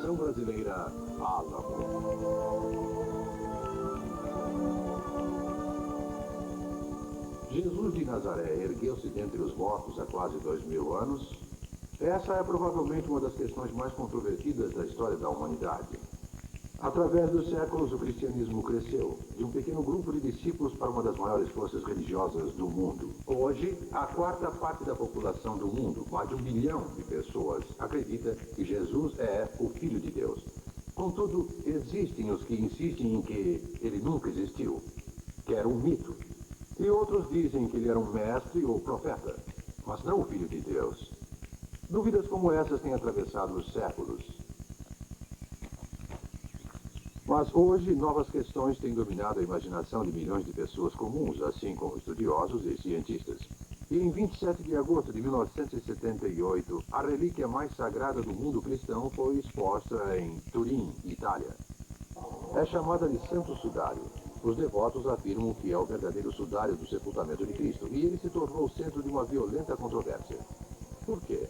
versão brasileira, Álamo. Jesus de Nazaré ergueu-se dentre os mortos há quase 2000 anos? Essa é provavelmente uma das questões mais controvertidas da história da humanidade. Através dos séculos, o cristianismo cresceu, de um pequeno grupo de discípulos para uma das maiores forças religiosas do mundo. Hoje, a quarta parte da população do mundo, mais de 1 bilhão de pessoas, acredita que Jesus é o Filho de Deus. Contudo, existem os que insistem em que ele nunca existiu, que era um mito. E outros dizem que ele era um mestre ou profeta, mas não o Filho de Deus. Dúvidas como essas têm atravessado os séculos. Mas hoje, novas questões têm dominado a imaginação de milhões de pessoas comuns, assim como estudiosos e cientistas. E em 27 de agosto de 1978, a relíquia mais sagrada do mundo cristão foi exposta em Turim, Itália. É chamada de Santo Sudário. Os devotos afirmam que é o verdadeiro sudário do sepultamento de Cristo, e ele se tornou o centro de uma violenta controvérsia. Por quê?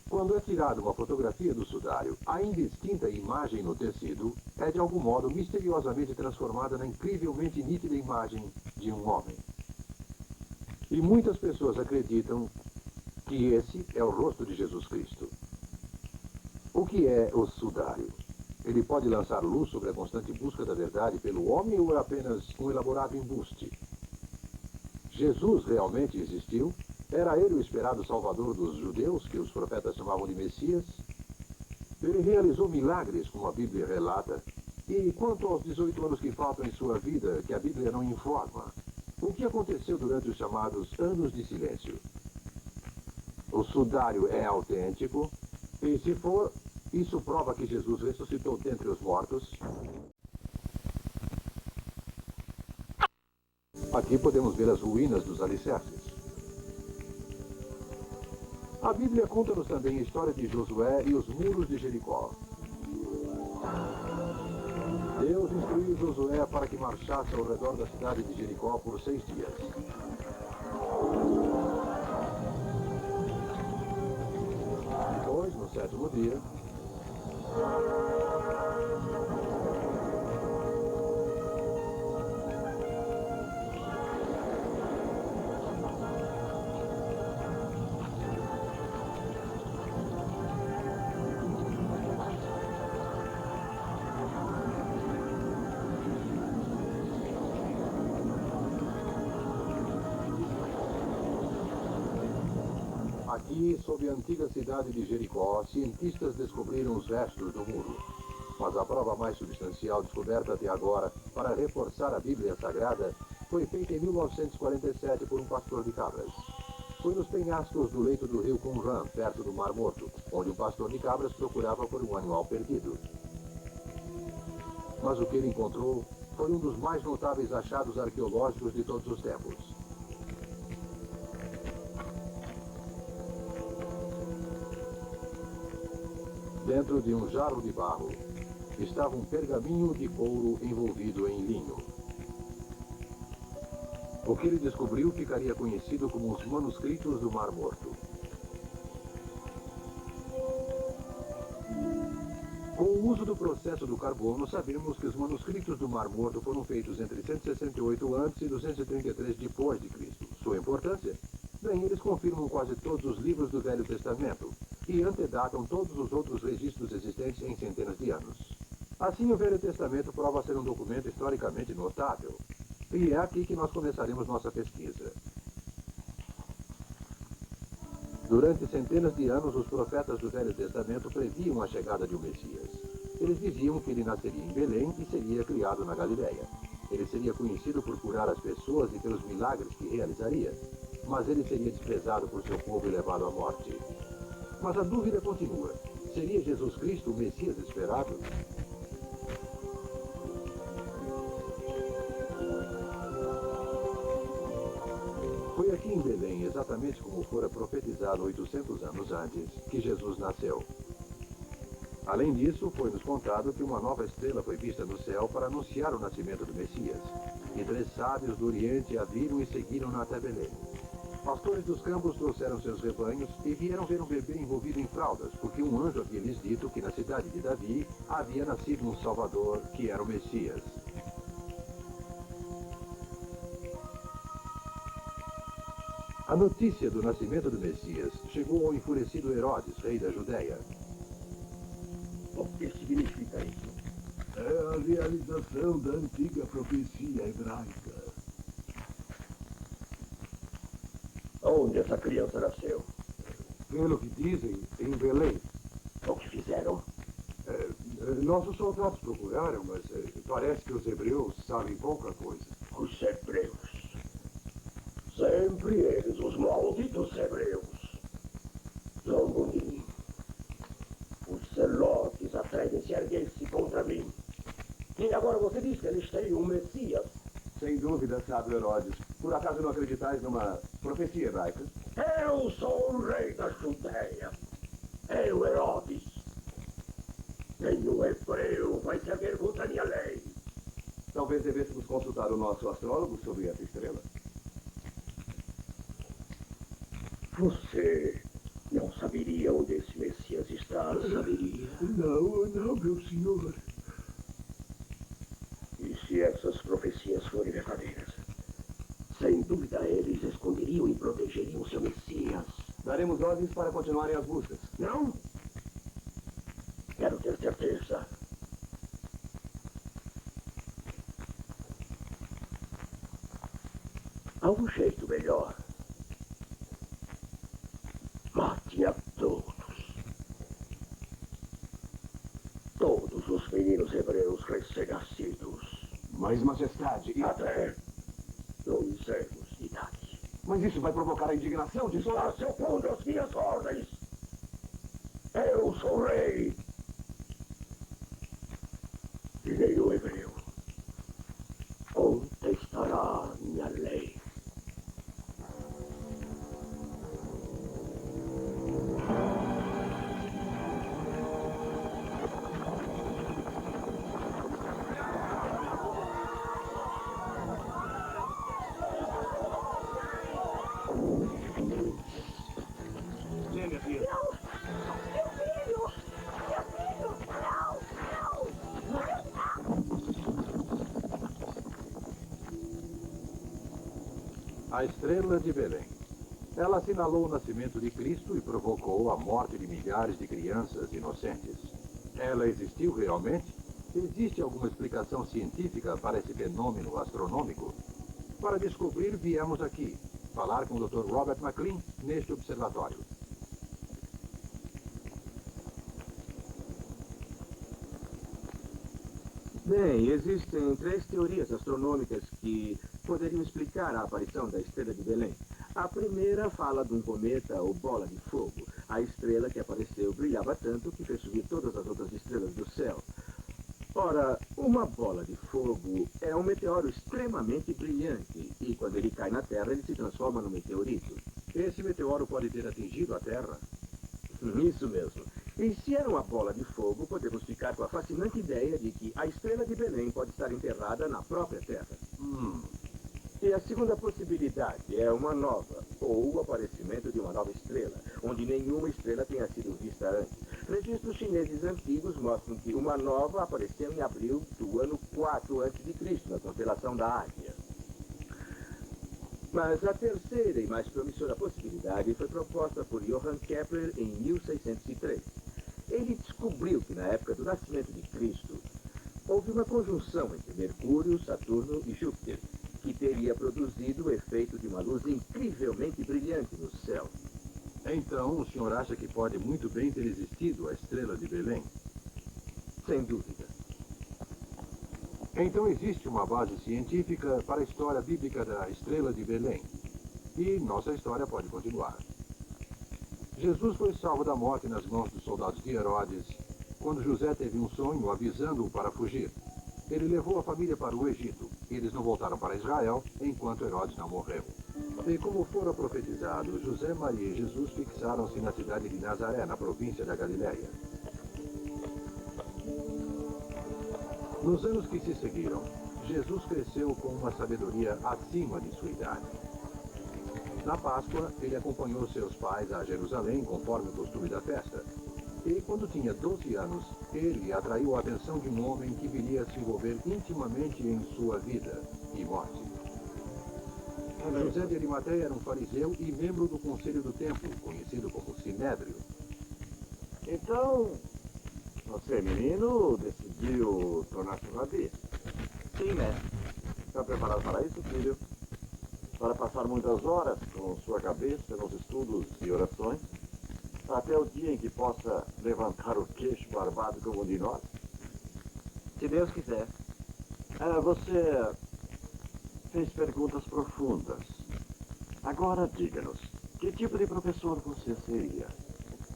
Quando é tirada uma fotografia do sudário, a indistinta imagem no tecido é de algum modo misteriosamente transformada na incrivelmente nítida imagem de um homem. E muitas pessoas acreditam que esse é o rosto de Jesus Cristo. O que é o sudário? Ele pode lançar luz sobre a constante busca da verdade pelo homem ou é apenas um elaborado embuste? Jesus realmente existiu? Era ele o esperado salvador dos judeus, que os profetas chamavam de Messias? Ele realizou milagres, como a Bíblia relata. E quanto aos 18 anos que faltam em sua vida, que a Bíblia não informa? O que aconteceu durante os chamados anos de silêncio? O sudário é autêntico? E se for, isso prova que Jesus ressuscitou dentre os mortos? Aqui podemos ver as ruínas dos alicerces. A Bíblia conta-nos também a história de Josué e os muros de Jericó. Deus instruiu Josué para que marchasse ao redor da cidade de Jericó por 6 dias. Depois, no 7º dia, aqui, sob a antiga cidade de Jericó, cientistas descobriram os restos do muro. Mas a prova mais substancial descoberta até agora, para reforçar a Bíblia Sagrada, foi feita em 1947 por um pastor de cabras. Foi nos penhascos do leito do rio Qumran, perto do Mar Morto, onde um pastor de cabras procurava por um animal perdido. Mas o que ele encontrou foi um dos mais notáveis achados arqueológicos de todos os tempos. Dentro de um jarro de barro, estava um pergaminho de couro envolvido em linho. O que ele descobriu ficaria conhecido como os manuscritos do Mar Morto. Com o uso do processo do carbono, sabemos que os manuscritos do Mar Morto foram feitos entre 168 a.C. e 233 depois de Cristo. Sua importância? Bem, eles confirmam quase todos os livros do Velho Testamento e antedatam todos os outros registros existentes em centenas de anos. Assim, o Velho Testamento prova ser um documento historicamente notável. E é aqui que nós começaremos nossa pesquisa. Durante centenas de anos, os profetas do Velho Testamento previam a chegada de um Messias. Eles diziam que ele nasceria em Belém e seria criado na Galileia. Ele seria conhecido por curar as pessoas e pelos milagres que realizaria. Mas ele seria desprezado por seu povo e levado à morte. Mas a dúvida continua. Seria Jesus Cristo o Messias esperado? Foi aqui em Belém, exatamente como fora profetizado 800 anos antes, que Jesus nasceu. Além disso, foi-nos contado que uma nova estrela foi vista no céu para anunciar o nascimento do Messias. E 3 sábios do Oriente a viram e seguiram-na até Belém. Pastores dos campos trouxeram seus rebanhos e vieram ver um bebê envolvido em fraldas, porque um anjo havia lhes dito que na cidade de Davi havia nascido um Salvador, que era o Messias. A notícia do nascimento do Messias chegou ao enfurecido Herodes, rei da Judéia. O que significa isso? É a realização da antiga profecia hebraica. Onde essa criança nasceu? Pelo que dizem, em Belém. O que fizeram? Nossos soldados procuraram, mas parece que os hebreus sabem pouca coisa. Os hebreus. Sempre eles, os malditos hebreus. Zombunim. Os zelotes atrevem-se a erguer-se contra mim. E agora você diz que eles têm um Messias. Sem dúvida, sábio Herodes. Por acaso não acreditais numa profecia hebraica? Eu sou o rei da Judéia. Eu, Herodes. Nenhum hebreu vai se erguer contra a minha lei. Talvez devêssemos consultar o nosso astrólogo sobre essa estrela. Você não saberia onde esse Messias está, saberia? Não, meu senhor. E se essas profecias forem verdadeiras? Sem dúvida eles esconderiam e protegeriam seu Messias. Daremos ordens para continuarem as buscas. Não? Quero ter certeza. Há um jeito melhor. Mate a todos. Todos os meninos hebreus recém-nascidos. Mas, majestade, Até 2 anos de idade. Mas isso vai provocar a indignação de Está se opondo às minhas ordens. Eu sou rei. E nenhum hebreu contestará minha lei. Minha filha. Não! Meu filho! Meu filho! Não! A estrela de Belém. Ela assinalou o nascimento de Cristo e provocou a morte de milhares de crianças inocentes. Ela existiu realmente? Existe alguma explicação científica para esse fenômeno astronômico? Para descobrir, viemos aqui falar com o Dr. Robert McLean neste observatório. Bem, existem 3 teorias astronômicas que poderiam explicar a aparição da estrela de Belém. A primeira fala de um cometa ou bola de fogo. A estrela que apareceu brilhava tanto que fez subir todas as outras estrelas do céu. Ora, uma bola de fogo é um meteoro extremamente brilhante e quando ele cai na Terra ele se transforma num meteorito. Esse meteoro pode ter atingido a Terra? Isso mesmo. E se era uma bola de fogo, podemos ficar com a fascinante ideia de que a estrela de Belém pode estar enterrada na própria Terra. E a segunda possibilidade é uma nova, ou o aparecimento de uma nova estrela, onde nenhuma estrela tenha sido vista antes. Registros chineses antigos mostram que uma nova apareceu em abril do ano 4 a.C., na constelação da Águia. Mas a terceira e mais promissora possibilidade foi proposta por Johann Kepler em 1603. Ele descobriu que na época do nascimento de Cristo, houve uma conjunção entre Mercúrio, Saturno e Júpiter, que teria produzido o efeito de uma luz incrivelmente brilhante no céu. Então, o senhor acha que pode muito bem ter existido a estrela de Belém? Sem dúvida. Então existe uma base científica para a história bíblica da estrela de Belém. E nossa história pode continuar. Jesus foi salvo da morte nas mãos dos soldados de Herodes, quando José teve um sonho avisando-o para fugir. Ele levou a família para o Egito. Eles não voltaram para Israel enquanto Herodes não morreu. E como fora profetizado, José, Maria e Jesus fixaram-se na cidade de Nazaré, na província da Galiléia. Nos anos que se seguiram, Jesus cresceu com uma sabedoria acima de sua idade. Na Páscoa, ele acompanhou seus pais a Jerusalém, conforme o costume da festa. E, quando tinha 12 anos, ele atraiu a atenção de um homem que viria a se envolver intimamente em sua vida e morte. José de Arimateia era um fariseu e membro do Conselho do Templo, conhecido como Sinédrio. Então, você, menino, decidiu tornar-se rabi. Sim, mestre. Está preparado para isso, filho? Para passar muitas horas com sua cabeça nos estudos e orações, até o dia em que possa levantar o queixo barbado como um de nós? Se Deus quiser. Você fez perguntas profundas. Agora diga-nos, que tipo de professor você seria?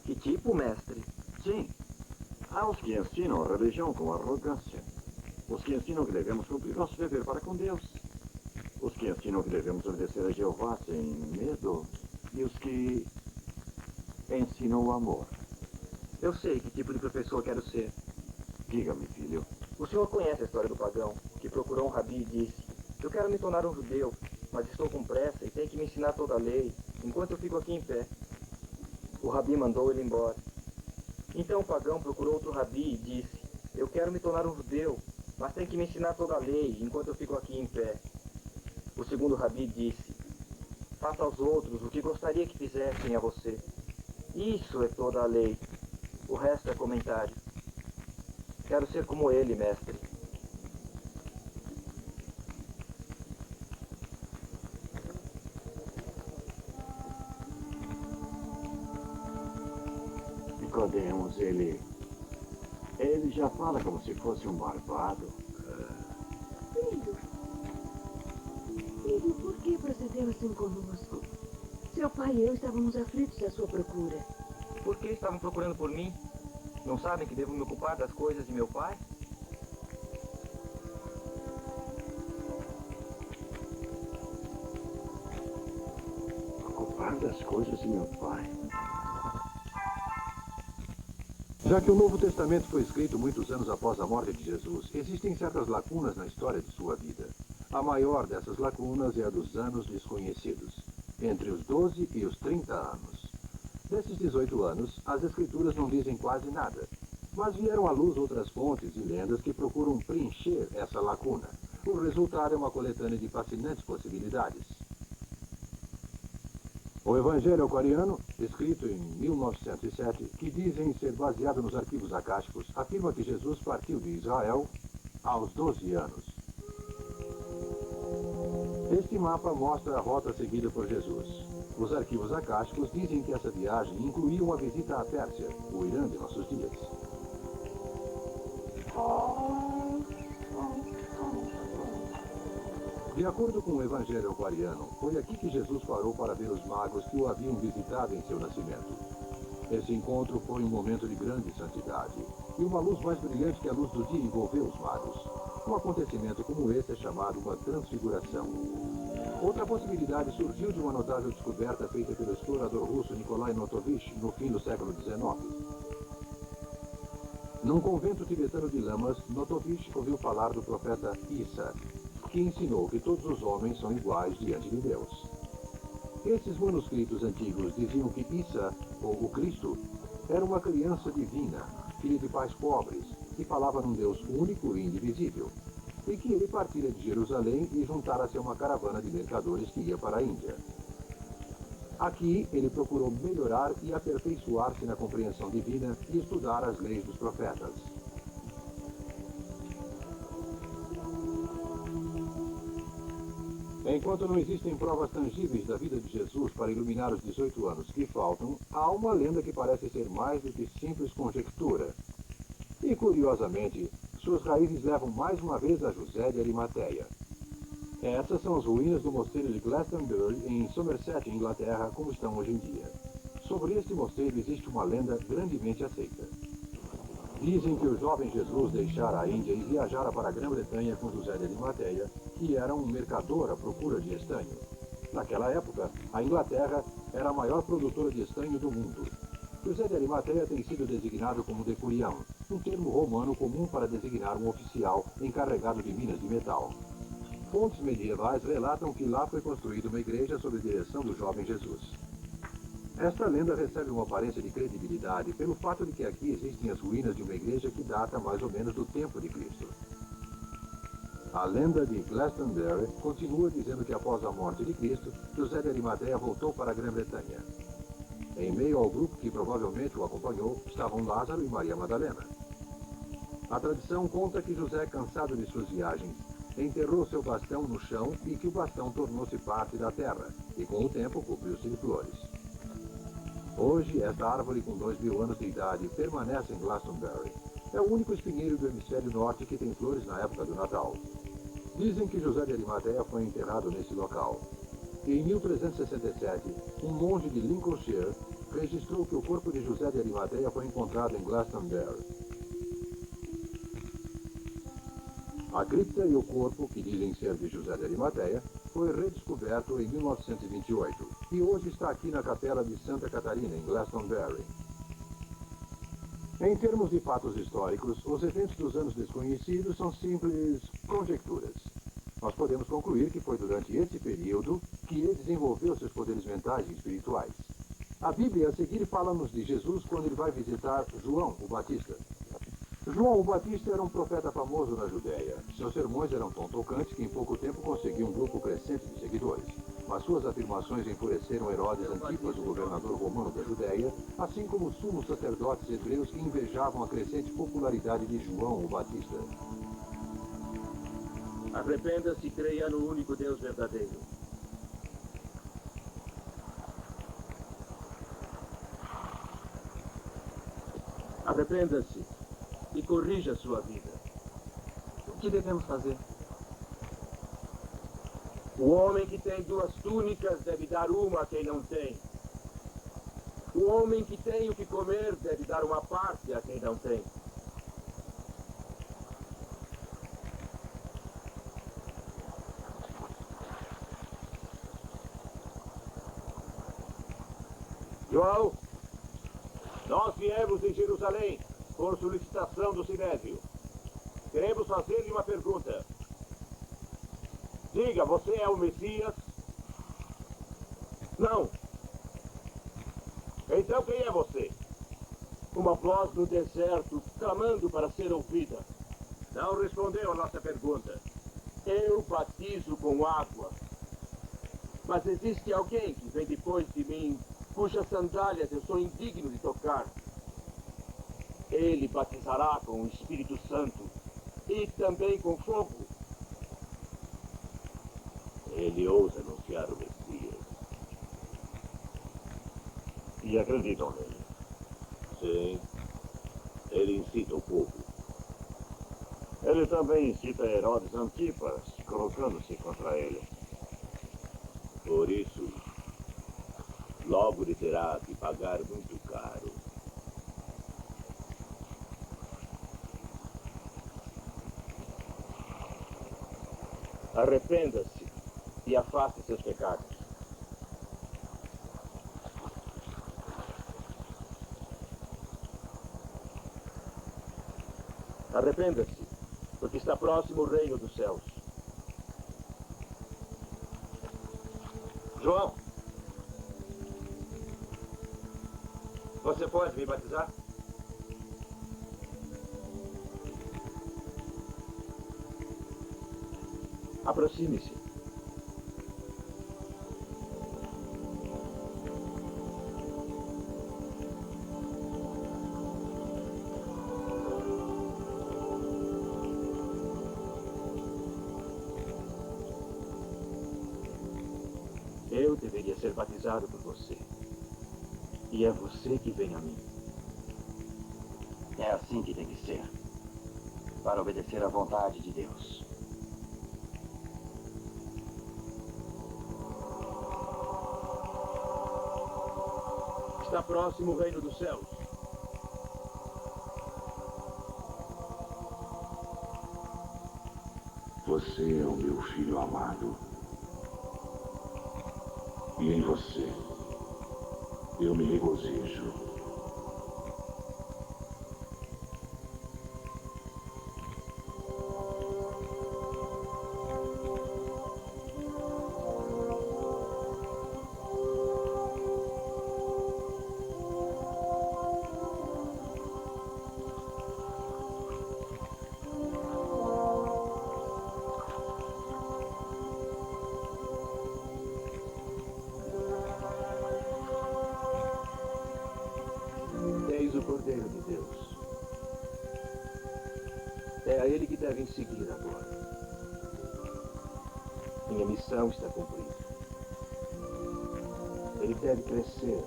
Que tipo, mestre? Sim, há os que ensinam a religião com arrogância. Os que ensinam que devemos cumprir nosso dever para com Deus. Os que ensinam que devemos obedecer a Jeová sem medo. E os que ensinam o amor. Eu sei que tipo de professor quero ser. Diga-me, filho. O senhor conhece a história do pagão, que procurou um rabi e disse: eu quero me tornar um judeu, mas estou com pressa e tenho que me ensinar toda a lei, enquanto eu fico aqui em pé. O rabi mandou ele embora. Então o pagão procurou outro rabi e disse: eu quero me tornar um judeu, mas tenho que me ensinar toda a lei, enquanto eu fico aqui em pé. O segundo rabi disse: faça aos outros o que gostaria que fizessem a você. Isso é toda a lei. O resto é comentário. Quero ser como ele, mestre. Nicodemos, ele já fala como se fosse um barbado. Filho. Filho, por que procedeu assim conosco? Seu pai e eu estávamos aflitos à sua procura. Por que estavam procurando por mim? Não sabem que devo me ocupar das coisas de meu pai? Ocupar das coisas de meu pai. Já que o Novo Testamento foi escrito muitos anos após a morte de Jesus, existem certas lacunas na história de sua vida. A maior dessas lacunas é a dos anos desconhecidos, entre os 12 e os 30 anos. Desses 18 anos, as escrituras não dizem quase nada, mas vieram à luz outras fontes e lendas que procuram preencher essa lacuna. O resultado é uma coletânea de fascinantes possibilidades. O Evangelho Aquariano, escrito em 1907, que dizem ser baseado nos arquivos acásticos, afirma que Jesus partiu de Israel aos 12 anos. Este mapa mostra a rota seguida por Jesus. Os arquivos acásticos dizem que essa viagem incluía uma visita à Pérsia, o Irã de nossos dias. De acordo com o Evangelho Aquariano, foi aqui que Jesus parou para ver os magos que o haviam visitado em seu nascimento. Esse encontro foi um momento de grande santidade, e uma luz mais brilhante que a luz do dia envolveu os magos. Um acontecimento como esse é chamado uma transfiguração. Outra possibilidade surgiu de uma notável descoberta feita pelo explorador russo Nikolai Notovich no fim do século XIX. Num convento tibetano de lamas, Notovich ouviu falar do profeta Issa, que ensinou que todos os homens são iguais diante de Deus. Esses manuscritos antigos diziam que Issa, ou o Cristo, era uma criança divina, filha de pais pobres, que falava num Deus único e indivisível, e que ele partira de Jerusalém e juntara-se a uma caravana de mercadores que ia para a Índia. Aqui, ele procurou melhorar e aperfeiçoar-se na compreensão divina e estudar as leis dos profetas. Enquanto não existem provas tangíveis da vida de Jesus para iluminar os 18 anos que faltam, há uma lenda que parece ser mais do que simples conjectura. E, curiosamente, suas raízes levam mais uma vez a José de Arimateia. Essas são as ruínas do mosteiro de Glastonbury, em Somerset, Inglaterra, como estão hoje em dia. Sobre este mosteiro existe uma lenda grandemente aceita. Dizem que o jovem Jesus deixara a Índia e viajara para a Grã-Bretanha com José de Arimateia, que era um mercador à procura de estanho. Naquela época, a Inglaterra era a maior produtora de estanho do mundo. José de Arimateia tem sido designado como decurião, um termo romano comum para designar um oficial encarregado de minas de metal. Fontes medievais relatam que lá foi construída uma igreja sob a direção do jovem Jesus. Esta lenda recebe uma aparência de credibilidade pelo fato de que aqui existem as ruínas de uma igreja que data mais ou menos do tempo de Cristo. A lenda de Glastonbury continua dizendo que após a morte de Cristo, José de Arimateia voltou para a Grã-Bretanha. Em meio ao grupo que provavelmente o acompanhou, estavam Lázaro e Maria Madalena. A tradição conta que José, cansado de suas viagens, enterrou seu bastão no chão e que o bastão tornou-se parte da terra, e com o tempo cobriu-se de flores. Hoje, esta árvore com 2000 anos de idade permanece em Glastonbury. É o único espinheiro do hemisfério norte que tem flores na época do Natal. Dizem que José de Arimateia foi enterrado nesse local. E em 1367, um monge de Lincolnshire registrou que o corpo de José de Arimateia foi encontrado em Glastonbury. A cripta e o corpo, que dizem ser de José de Arimateia, foi redescoberto em 1928 e hoje está aqui na capela de Santa Catarina, em Glastonbury. Em termos de fatos históricos, os eventos dos anos desconhecidos são simples conjecturas. Nós podemos concluir que foi durante esse período que ele desenvolveu seus poderes mentais e espirituais. A Bíblia a seguir fala-nos de Jesus quando ele vai visitar João, o Batista. João o Batista era um profeta famoso na Judéia. Seus sermões eram tão tocantes que em pouco tempo conseguiu um grupo crescente de seguidores. Mas suas afirmações enfureceram Herodes Antipas, o governador romano da Judéia, assim como os sumos sacerdotes hebreus que invejavam a crescente popularidade de João o Batista. Arrependa-se e creia no único Deus verdadeiro. Arrependa-se e corrija sua vida. O que devemos fazer? O homem que tem 2 túnicas deve dar uma a quem não tem. O homem que tem o que comer deve dar uma parte a quem não tem. João, nós viemos em Jerusalém por solicitação do Sinédrio. Queremos fazer-lhe uma pergunta. Diga, você é o Messias? Não. Então quem é você? Uma voz no deserto, clamando para ser ouvida. Não respondeu a nossa pergunta. Eu batizo com água. Mas existe alguém que vem depois de mim, cujas sandálias eu sou indigno de tocar. Ele batizará com o Espírito Santo e também com fogo. Ele ousa anunciar o Messias. E acreditam nele. Sim. Ele incita o povo. Ele também incita Herodes Antipas, colocando-se contra ele. Por isso, logo ele terá que pagar muito caro. Arrependa-se e afaste seus pecados. Arrependa-se, porque está próximo o reino dos céus. João, você pode me batizar? Aproxime-se. Eu deveria ser batizado por você. E é você que vem a mim. É assim que tem que ser. Para obedecer à vontade de Deus. Está próximo o reino dos céus. Você é o meu filho amado. E em você, eu me regozijo. É a ele que devem seguir agora. Minha missão está cumprida. Ele deve crescer.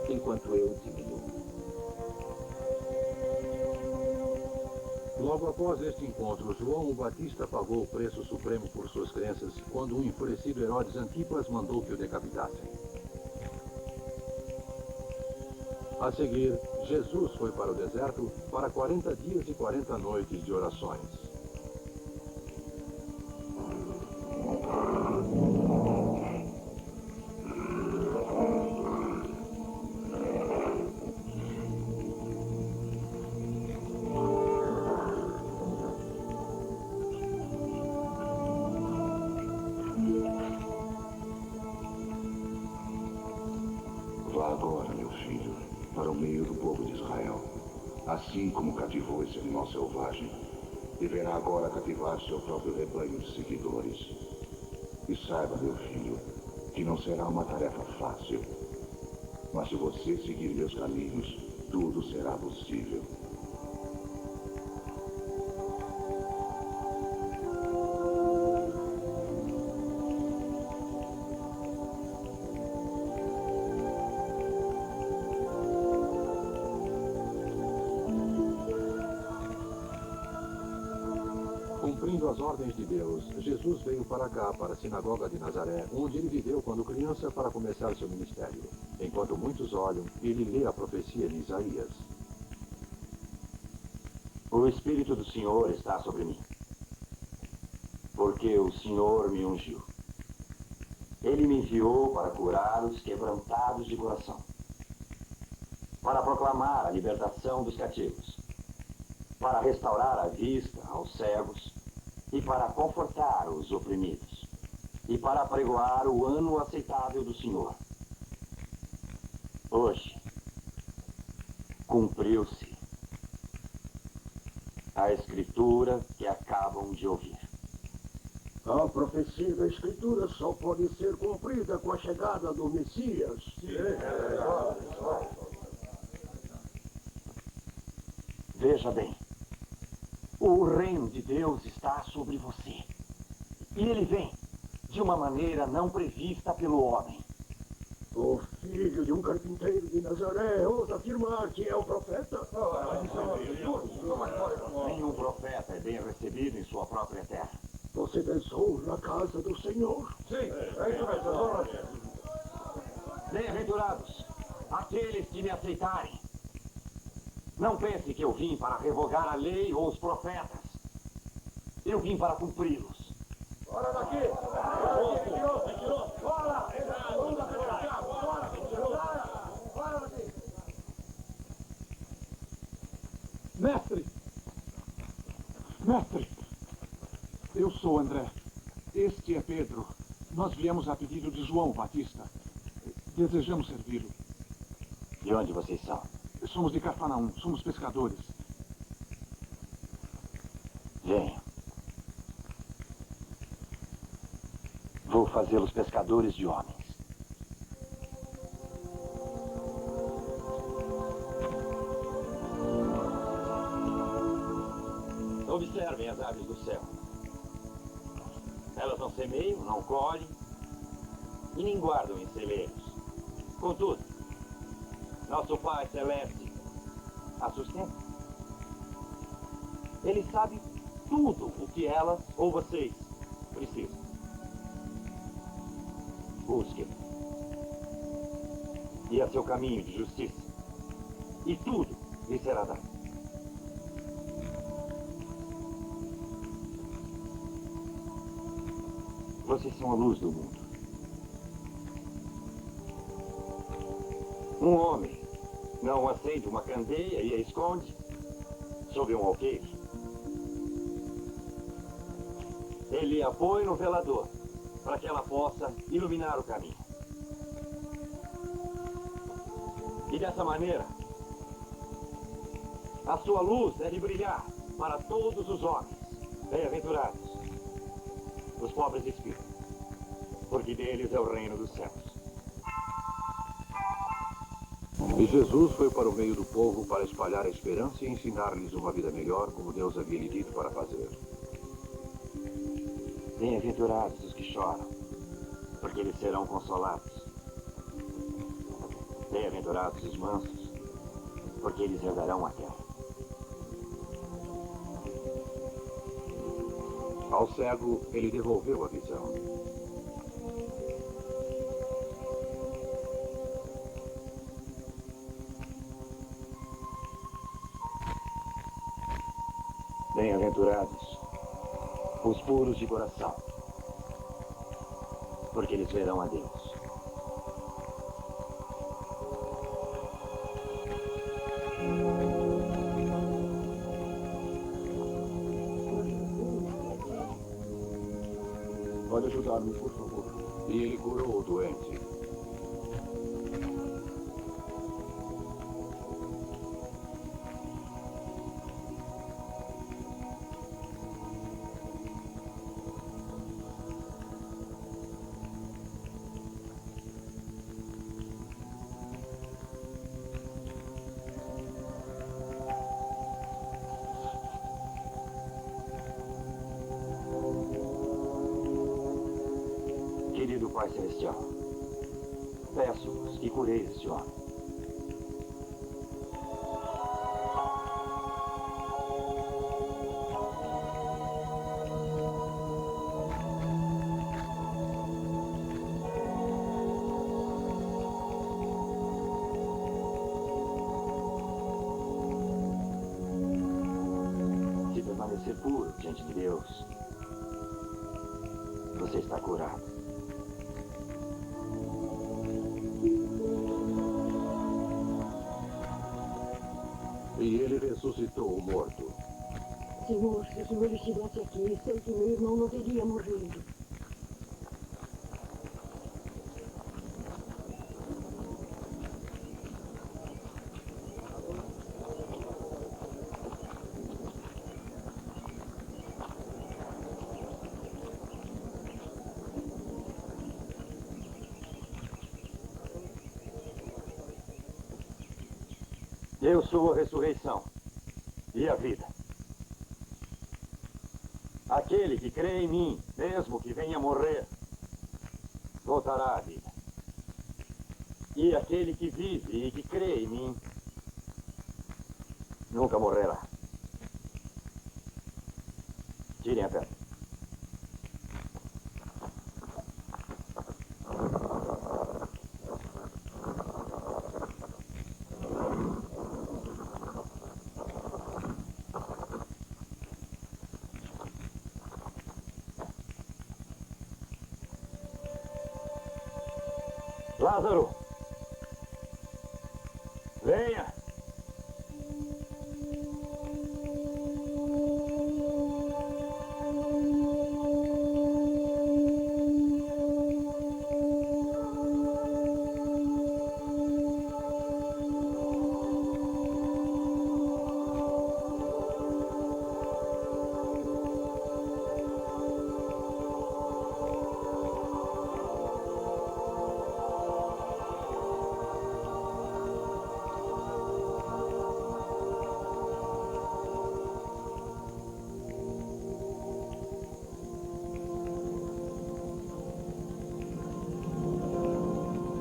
Enquanto eu diminuo. Logo após este encontro, João o Batista pagou o preço supremo por suas crenças quando o enfurecido Herodes Antipas mandou que o decapitassem. A seguir, Jesus foi para o deserto para 40 dias e 40 noites de orações. Vá agora, meu filho, para o meio do povo de Israel. Assim como cativou esse animal selvagem, deverá agora cativar seu próprio rebanho de seguidores. E saiba, meu filho, que não será uma tarefa fácil. Mas se você seguir meus caminhos, tudo será possível. Cumprindo as ordens de Deus, Jesus veio para cá, para a sinagoga de Nazaré, onde ele viveu quando criança para começar seu ministério. Enquanto muitos olham, ele lê a profecia de Isaías. O Espírito do Senhor está sobre mim, porque o Senhor me ungiu. Ele me enviou para curar os quebrantados de coração, para proclamar a libertação dos cativos, para restaurar a vista aos cegos e para confortar os oprimidos, e para apregoar o ano aceitável do Senhor. Hoje, cumpriu-se a escritura que acabam de ouvir. A profecia da Escritura só pode ser cumprida com a chegada do Messias. Veja bem, o reino de Deus está sobre você. E ele vem de uma maneira não prevista pelo homem. O filho de um carpinteiro de Nazaré ousa afirmar que é o profeta. Nenhum profeta é bem recebido em sua própria terra. Você pensou na casa do Senhor? Bem-aventurados aqueles que me aceitarem. Não pense que eu vim para revogar a lei ou os profetas. Eu vim para cumpri-los. Fora daqui! Fora daqui! Mestre! Mestre! Eu sou André. Este é Pedro. Nós viemos a pedido de João Batista. Desejamos servi-lo. De onde vocês são? Somos de Cafarnaum. Somos pescadores. Venham. Vou fazê-los pescadores de homens. Observem as aves do céu. Elas não semeiam, não colhem e nem guardam em celeiros. Contudo, nosso Pai Celeste a sustenta. Ele sabe tudo o que elas ou vocês precisam. Busque. E a seu caminho de justiça. E tudo lhe será dado. Vocês são a luz do mundo. Um homem não acende uma candeia e a esconde sob um alqueire. Ele a põe no velador para que ela possa iluminar o caminho. E dessa maneira, a sua luz deve brilhar para todos os homens. Bem-aventurados os pobres de espírito, porque deles é o reino dos céus. E Jesus foi para o meio do povo para espalhar a esperança e ensinar-lhes uma vida melhor, como Deus havia lhe dito para fazer. Bem-aventurados os que choram, porque eles serão consolados. Bem-aventurados os mansos, porque eles herdarão a terra. Ao cego, ele devolveu a visão. Bem-aventurados os puros de coração, porque eles verão a Deus. Pode ajudar-me, por favor. E ele curou o doente. Querido Pai Celestial, peço-vos que cureis este homem. Se permanecer puro diante de Deus, você está curado. E ele ressuscitou o morto. Senhor, se o Senhor estivesse aqui, sei que meu irmão não teria morrido. Eu sou a ressurreição e a vida. Aquele que crê em mim, mesmo que venha morrer, voltará à vida. E aquele que vive e que crê em mim, nunca morrerá. Tirem a pedra. Lázaro, venha.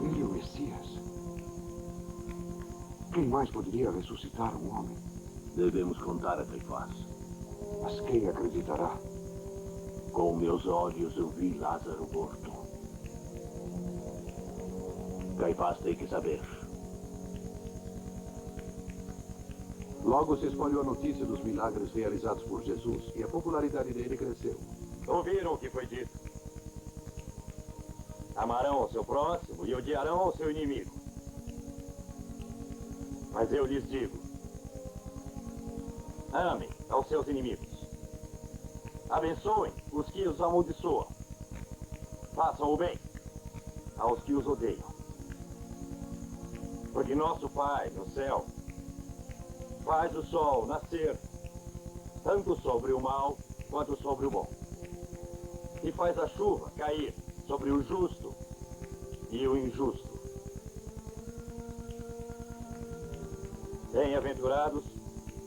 Ele é o Messias. Quem mais poderia ressuscitar um homem? Devemos contar a Caifás. Mas quem acreditará? Com meus olhos eu vi Lázaro morto. Caifás tem que saber. Logo se espalhou a notícia dos milagres realizados por Jesus e a popularidade dele cresceu. Ouviram o que foi dito? Amarão ao seu próximo e odiarão ao seu inimigo. Mas eu lhes digo, amem aos seus inimigos. Abençoem os que os amaldiçoam. Façam o bem aos que os odeiam. Porque nosso Pai no céu faz o sol nascer, tanto sobre o mal quanto sobre o bom. E faz a chuva cair sobre o justo e o injusto. Bem-aventurados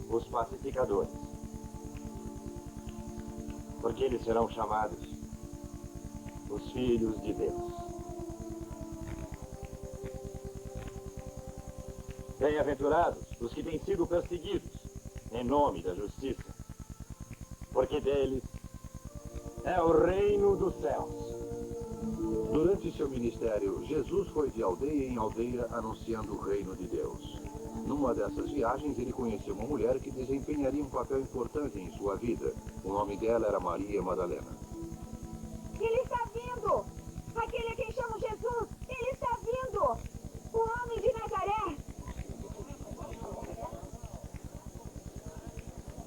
os pacificadores, porque eles serão chamados os filhos de Deus. Bem-aventurados os que têm sido perseguidos em nome da justiça, porque deles é o reino dos céus. Durante seu ministério, Jesus foi de aldeia em aldeia anunciando o reino de Deus. Numa dessas viagens, ele conheceu uma mulher que desempenharia um papel importante em sua vida. O nome dela era Maria Madalena. Ele está vindo! Aquele a quem chamam Jesus! Ele está vindo! O homem de Nazaré!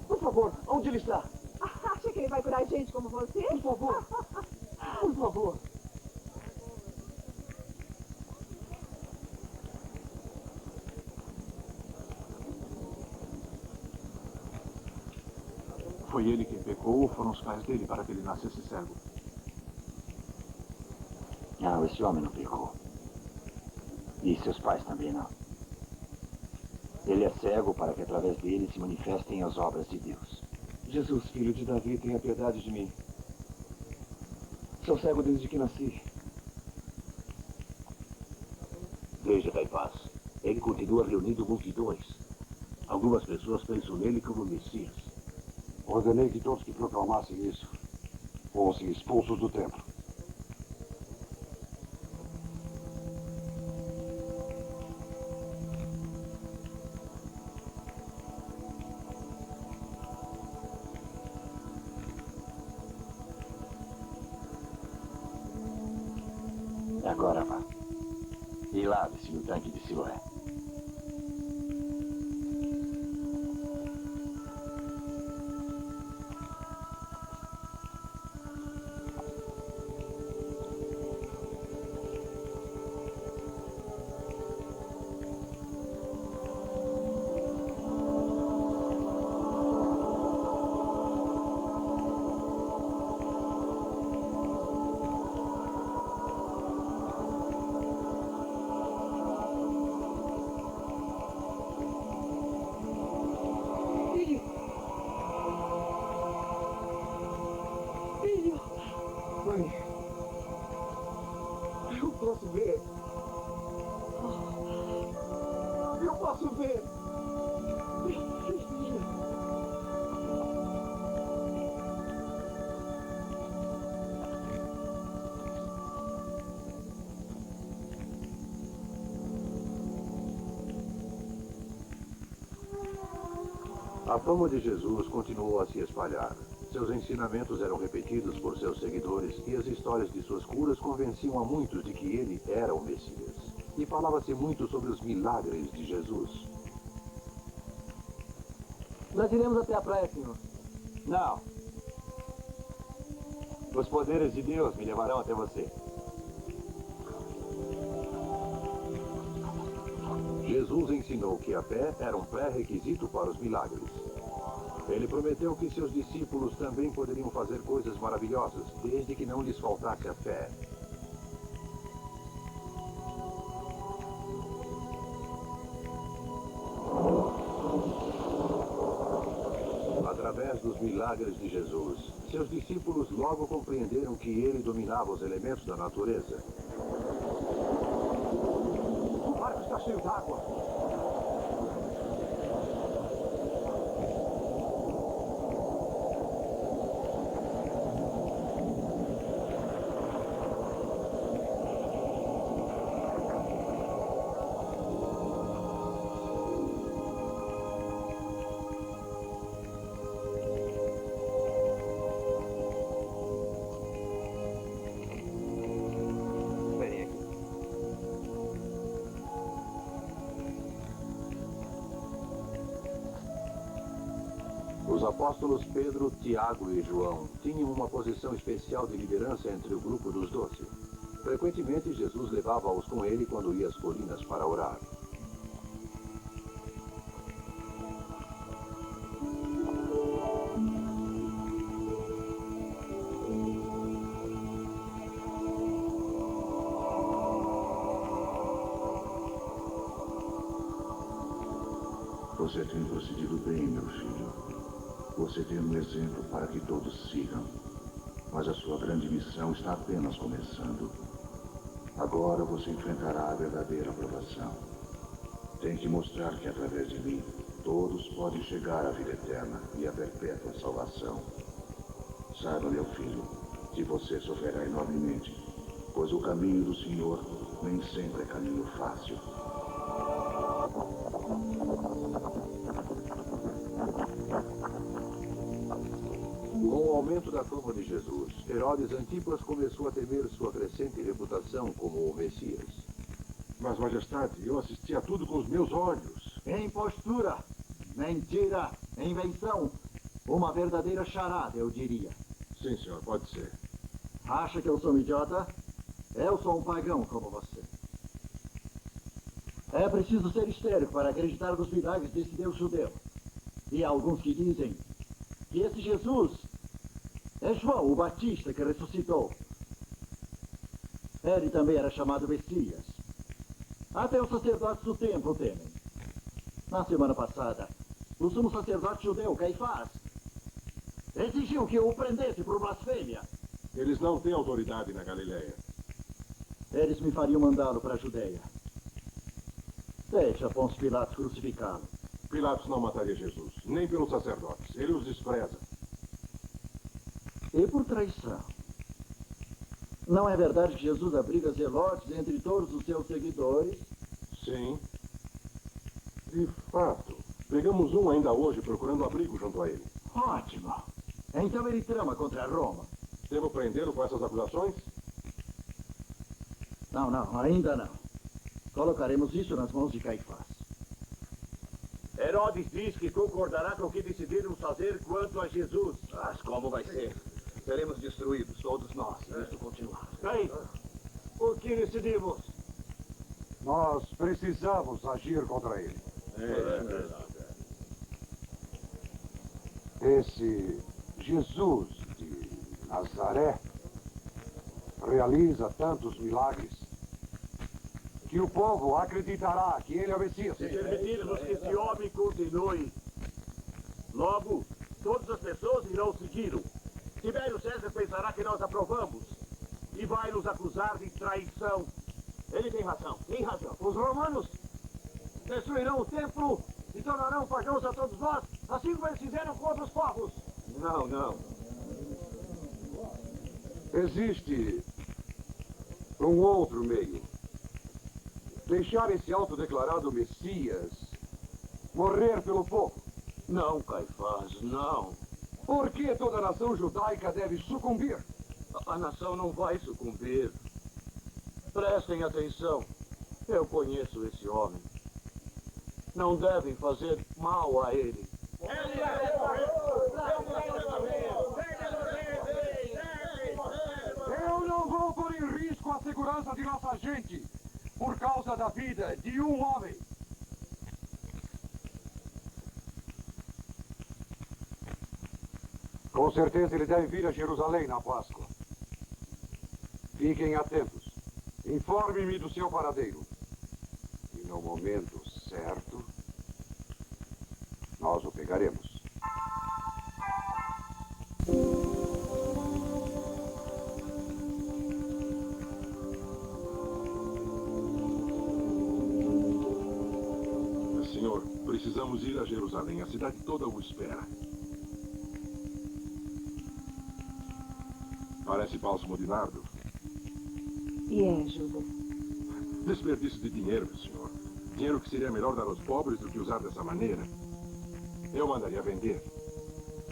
Por favor, onde ele está? Acha que ele vai curar gente como você? Por favor. Por favor. Foi ele quem pecou ou foram os pais dele para que ele nascesse cego? Não, esse homem não pecou. E seus pais também não. Ele é cego para que através dele se manifestem as obras de Deus. Jesus, filho de Davi, tenha piedade de mim. Sou cego desde que nasci. Veja, Caifás, ele continua reunindo multidões. Algumas pessoas pensam nele como Messias. Ordenei que todos que proclamassem isso fossem expulsos do templo. Agora vá. E lave-se no tanque de Siloé. Mãe, eu posso ver. Eu posso ver. Meu filho. A fama de Jesus continuou a se espalhar. Seus ensinamentos eram repetidos por seus seguidores e as histórias de suas curas convenciam a muitos de que ele era o Messias. E falava-se muito sobre os milagres de Jesus. Nós iremos até a praia, senhor. Não. Os poderes de Deus me levarão até você. Jesus ensinou que a fé era um pré-requisito para os milagres. Ele prometeu que seus discípulos também poderiam fazer coisas maravilhosas, desde que não lhes faltasse a fé. Através dos milagres de Jesus, seus discípulos logo compreenderam que ele dominava os elementos da natureza. O barco está cheio d'água. Os apóstolos Pedro, Tiago e João tinham uma posição especial de liderança entre o grupo dos 12. Frequentemente, Jesus levava-os com ele quando ia às colinas para orar. Você tem procedido bem, meu filho. Você tem um exemplo para que todos sigam. Mas a sua grande missão está apenas começando. Agora você enfrentará a verdadeira aprovação. Tem que mostrar que através de mim, todos podem chegar à vida eterna e à perpétua salvação. Saiba, meu filho, que você sofrerá enormemente, pois o caminho do Senhor nem sempre é caminho fácil. Com o aumento da fama de Jesus, Herodes Antipas começou a temer sua crescente reputação como o Messias. Mas, Majestade, eu assisti a tudo com os meus olhos. Impostura, mentira, invenção. Uma verdadeira charada, eu diria. Sim, senhor, pode ser. Acha que eu sou um idiota? Eu sou um pagão como você. É preciso ser histérico para acreditar nos milagres desse Deus judeu. E há alguns que dizem que esse Jesus é João, o Batista, que ressuscitou. Ele também era chamado Messias. Até os sacerdotes do templo temem. Na semana passada, o sumo sacerdote judeu, Caifás, exigiu que eu o prendesse por blasfêmia. Eles não têm autoridade na Galileia. Eles me fariam mandá-lo para a Judeia. Deixa Pôncio Pilatos crucificá-lo. Pilatos não mataria Jesus, nem pelos sacerdotes. Ele os despreza. E por traição. Não é verdade que Jesus abriga zelotes entre todos os seus seguidores? Sim. De fato. Pegamos um ainda hoje procurando abrigo junto a ele. Ótimo. Então ele trama contra Roma. Devo prendê-lo com essas acusações? Não, ainda não. Colocaremos isso nas mãos de Caifás. Herodes diz que concordará com o que decidiram fazer quanto a Jesus. Mas como vai ser? Seremos destruídos, todos nós, se isso continuar. Bem, o que decidimos? Nós precisamos agir contra ele. Esse Jesus de Nazaré realiza tantos milagres que o povo acreditará que ele é o Messias. Se permitirmos que esse homem continue, logo todas as pessoas irão segui-lo. Tibério César pensará que nós aprovamos e vai nos acusar de traição. Ele tem razão, tem razão. Os romanos destruirão o templo e tornarão pagãos a todos nós, assim como eles fizeram com outros povos. Não. Existe um outro meio. Deixar esse autodeclarado Messias morrer pelo povo. Não, Caifás, não. Por que toda a nação judaica deve sucumbir? A nação não vai sucumbir. Prestem atenção. Eu conheço esse homem. Não devem fazer mal a ele. Eu não vou pôr em risco a segurança de nossa gente por causa da vida de um homem. Com certeza ele deve vir a Jerusalém na Páscoa. Fiquem atentos. Informe-me do seu paradeiro. E no momento certo, nós o pegaremos. Senhor, precisamos ir a Jerusalém. A cidade toda o espera. Parece bálsamo de nardo. E é, Judas? Desperdício de dinheiro, meu senhor. Dinheiro que seria melhor dar aos pobres do que usar dessa maneira. Eu mandaria vender.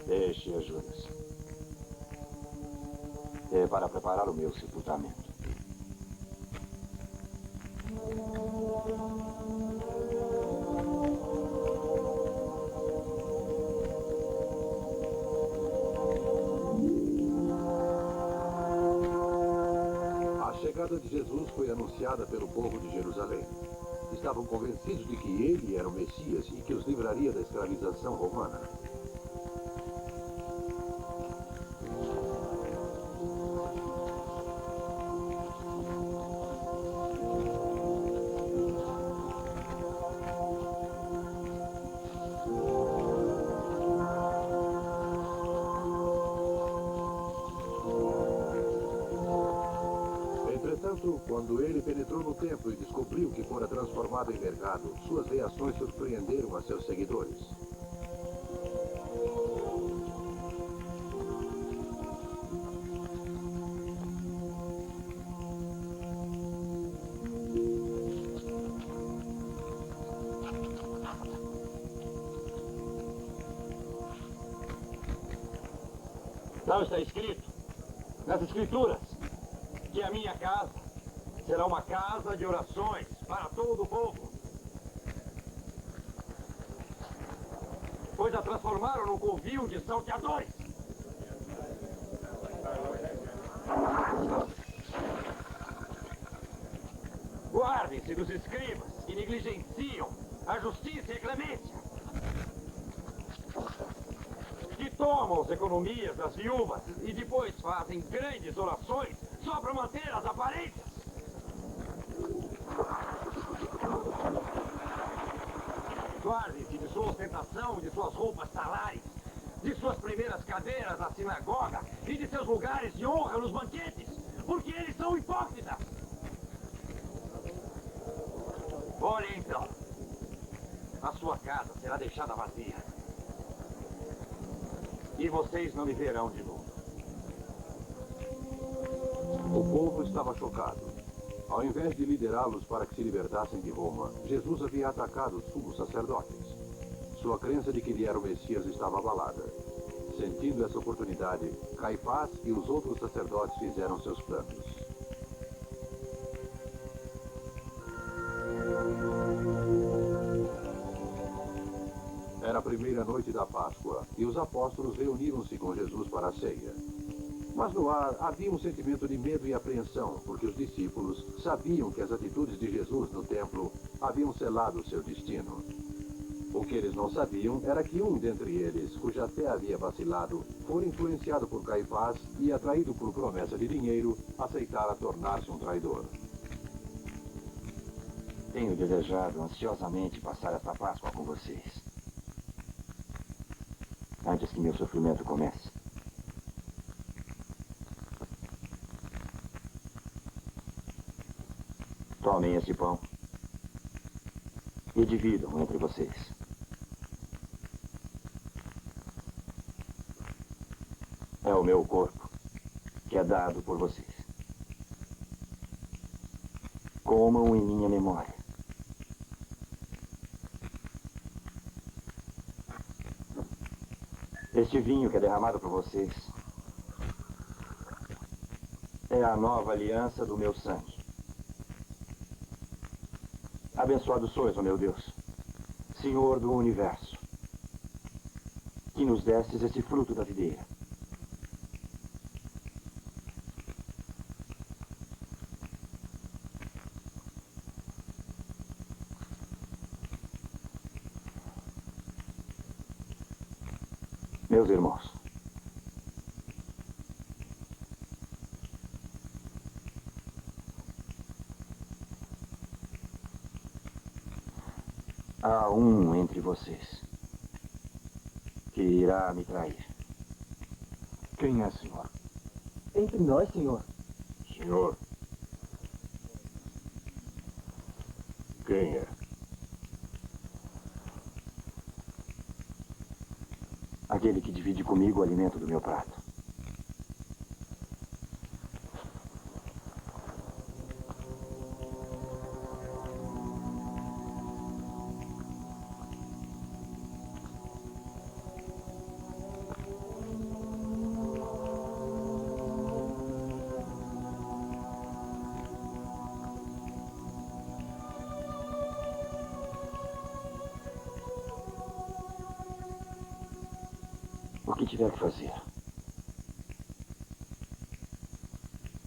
Deixe, Judas. É para preparar o meu sepultamento. A chegada de Jesus foi anunciada pelo povo de Jerusalém. Estavam convencidos de que ele era o Messias e que os livraria da escravização romana. Quando ele penetrou no templo e descobriu que fora transformado em mercado, suas reações surpreenderam a seus seguidores. Não está escrito nas Escrituras que a minha casa será uma casa de orações para todo o povo. Pois a transformaram num covil de salteadores. Guardem-se dos escribas que negligenciam a justiça e a clemência. Que tomam as economias das viúvas e depois fazem grandes orações só para manter as aparências. Guardem-se de sua ostentação, de suas roupas salares, de suas primeiras cadeiras na sinagoga e de seus lugares de honra nos banquetes, porque eles são hipócritas. Olhem então, a sua casa será deixada vazia. E vocês não me verão de novo. O povo estava chocado. Ao invés de liderá-los para que se libertassem de Roma, Jesus havia atacado os sumos sacerdotes. Sua crença de que ele era o Messias estava abalada. Sentindo essa oportunidade, Caifás e os outros sacerdotes fizeram seus planos. Era a primeira noite da Páscoa e os apóstolos reuniram-se com Jesus para a ceia. Mas no ar havia um sentimento de medo e apreensão, porque os discípulos sabiam que as atitudes de Jesus no templo haviam selado seu destino. O que eles não sabiam era que um dentre eles, cuja fé havia vacilado, fora influenciado por Caifás e, atraído por promessa de dinheiro, aceitara tornar-se um traidor. Tenho desejado ansiosamente passar esta Páscoa com vocês, antes que meu sofrimento comece. Tomem este pão e dividam entre vocês. É o meu corpo, que é dado por vocês. Comam em minha memória. Este vinho que é derramado por vocês é a nova aliança do meu sangue. Abençoado sois, ó meu Deus, Senhor do universo, que nos destes este fruto da videira. Meus irmãos, há um entre vocês que irá me trair. Quem é, senhor? Entre nós, senhor. Senhor, quem é? Aquele que divide comigo o alimento do meu prato. O que tiver que fazer,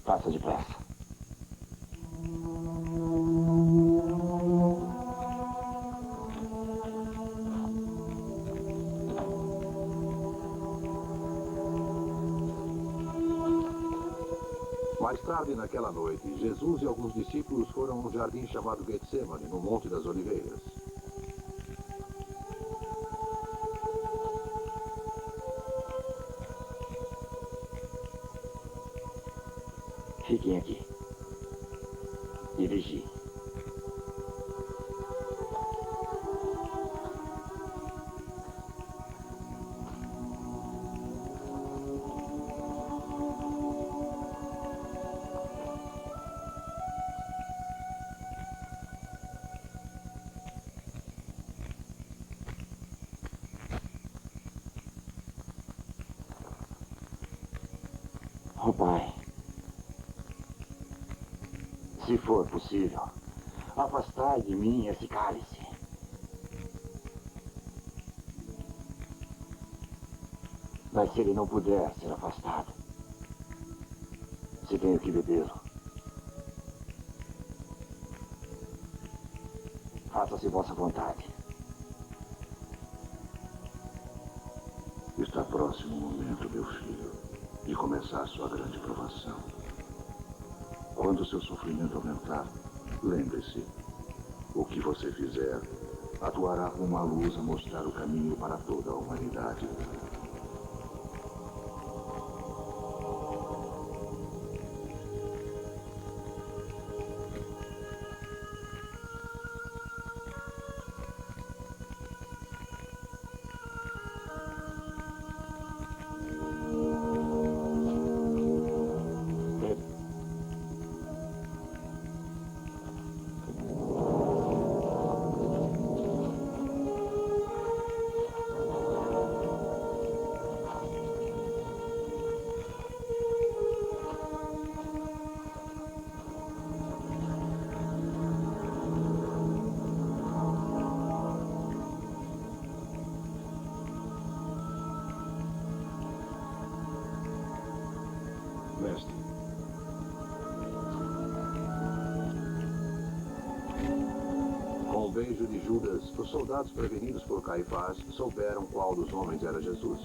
faça depressa. Mais tarde naquela noite, Jesus e alguns discípulos foram a um jardim chamado Getsemane, no Monte das Oliveiras. Fiquem aqui. vigie. Oh, Pai, se for possível, afastai de mim esse cálice. Mas se ele não puder ser afastado, se tenho que bebê-lo, faça-se vossa vontade. Está próximo o momento, meu filho, de começar sua grande provação. Quando seu sofrimento aumentar, lembre-se, o que você fizer atuará como uma luz a mostrar o caminho para toda a humanidade. Mestre. Com o beijo de Judas, os soldados prevenidos por Caifás souberam qual dos homens era Jesus.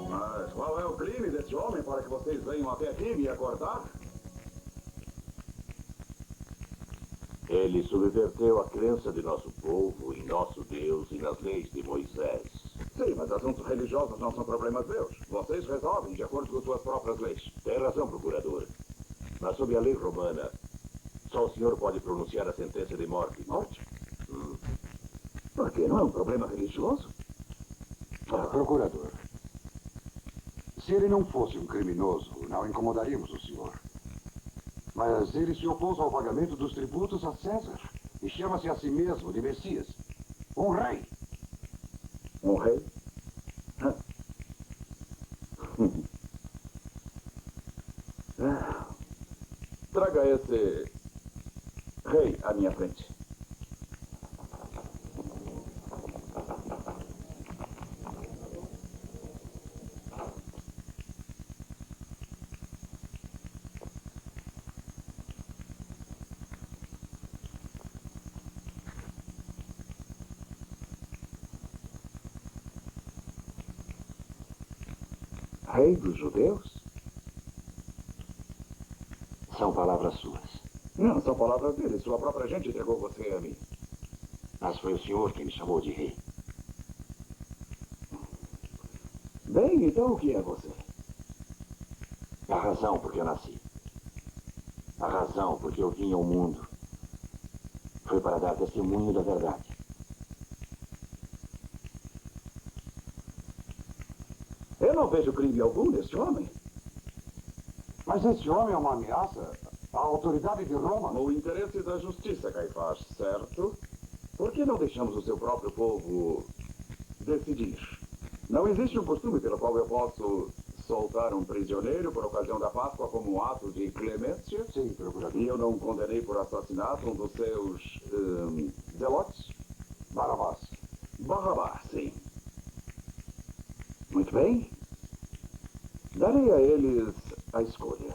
Mas qual é o crime desse homem para que vocês venham até aqui me acordar? Ele subverteu a crença de nosso povo em nosso Deus e nas leis de Moisés. Sim, mas assuntos religiosos não são problemas meus. Vocês resolvem de acordo com suas próprias leis. Tem razão, procurador. Mas sob a lei romana, só o senhor pode pronunciar a sentença de morte. Morte? Por quê? Não é um problema religioso? Procurador, se ele não fosse um criminoso, não incomodaríamos o senhor. Mas ele se opôs ao pagamento dos tributos a César e chama-se a si mesmo de Messias. Um rei. Um rei? Traga esse rei à minha frente. Rei dos judeus? São palavras suas. Não, são palavras dele. Sua própria gente entregou você a mim. Mas foi o senhor quem me chamou de rei. Bem, então o que é você? A razão por que eu nasci. A razão por que eu vim ao mundo foi para dar testemunho da verdade. Eu não vejo crime algum neste homem. Mas esse homem é uma ameaça à autoridade de Roma. No interesse da justiça, Caifás, certo? Por que não deixamos o seu próprio povo decidir? Não existe um costume pelo qual eu posso soltar um prisioneiro por ocasião da Páscoa como um ato de clemência? Sim, procurador. E eu não condenei por assassinato um dos seus zelotes? Barabás. Barrabás, sim. Muito bem. Darei a eles a escolha.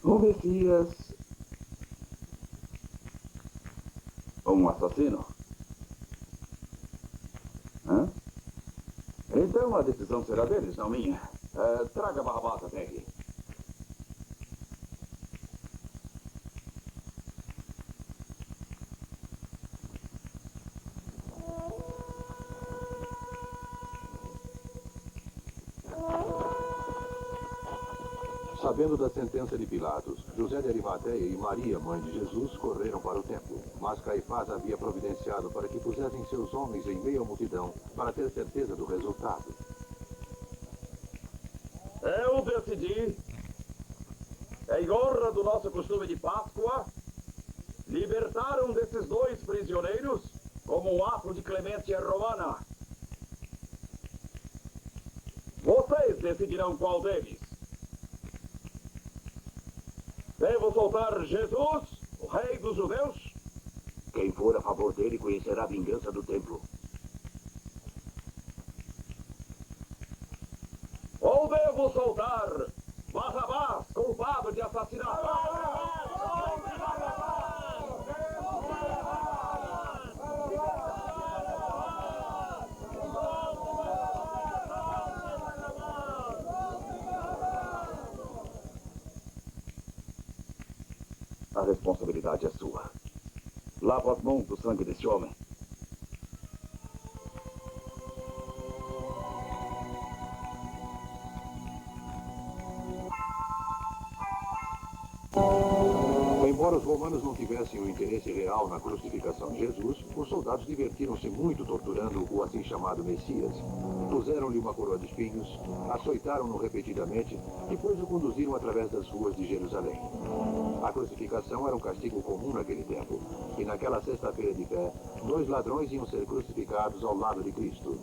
O Messias ou um assassino? Hã? Então a decisão será deles, não minha. Traga a Barrabás até aqui. Sabendo da sentença de Pilatos, José de Arimateia e Maria, mãe de Jesus, correram para o templo. Mas Caifás havia providenciado para que pusessem seus homens em meio à multidão, para ter certeza do resultado. Eu decidi, em honra do nosso costume de Páscoa, libertar um desses 2 prisioneiros como um ato de clemência romana. Vocês decidirão qual deles. Devo soltar Jesus, o rei dos judeus? Quem for a favor dele conhecerá a vingança do templo. Ou devo soltar Barrabás, culpado de assassinato? A responsabilidade é sua. Lava as mãos do sangue desse homem. Embora os romanos não tivessem o interesse real na crucificação de Jesus, os soldados divertiram-se muito torturando o assim chamado Messias. Puseram-lhe uma coroa de espinhos, açoitaram-no repetidamente, depois o conduziram através das ruas de Jerusalém. A crucificação era um castigo comum naquele tempo, e naquela sexta-feira de pé, 2 ladrões iam ser crucificados ao lado de Cristo.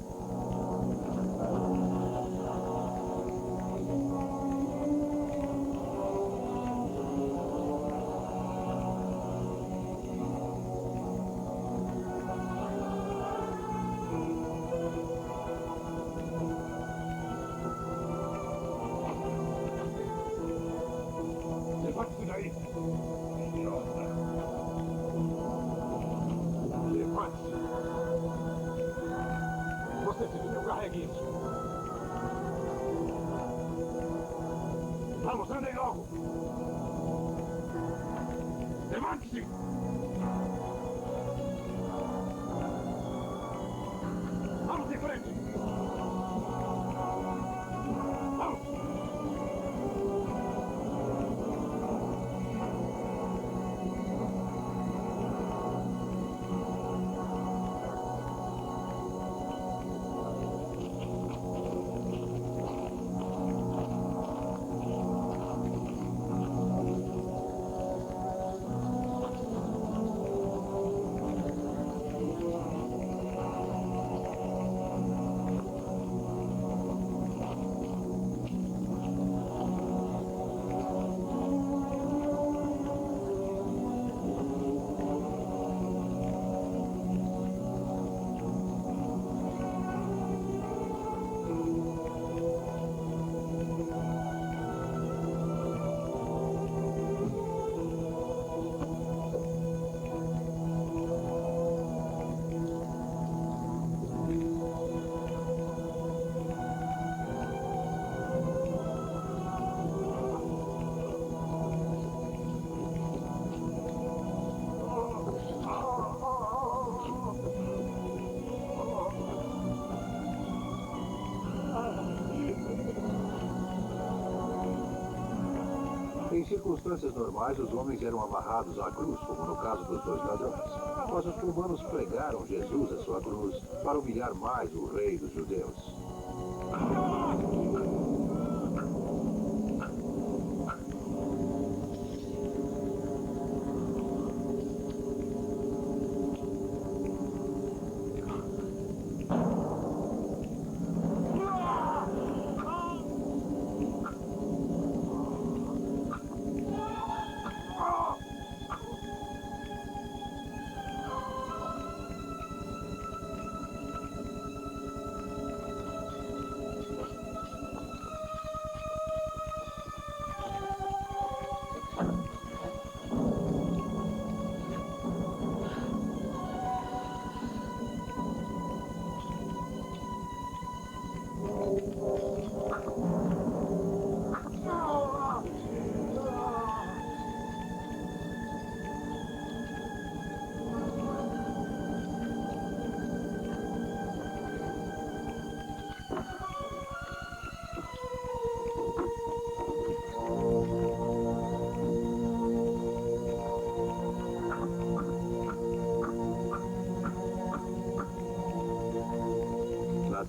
Levante-se daí! Levante-se! Você, civil, carregue isso! Vamos, andem logo! Levante-se! Vamos em frente! Vamos! Em circunstâncias normais, os homens eram amarrados à cruz, como no caso dos 2 ladrões. Mas os romanos pregaram Jesus à sua cruz para humilhar mais o rei dos judeus.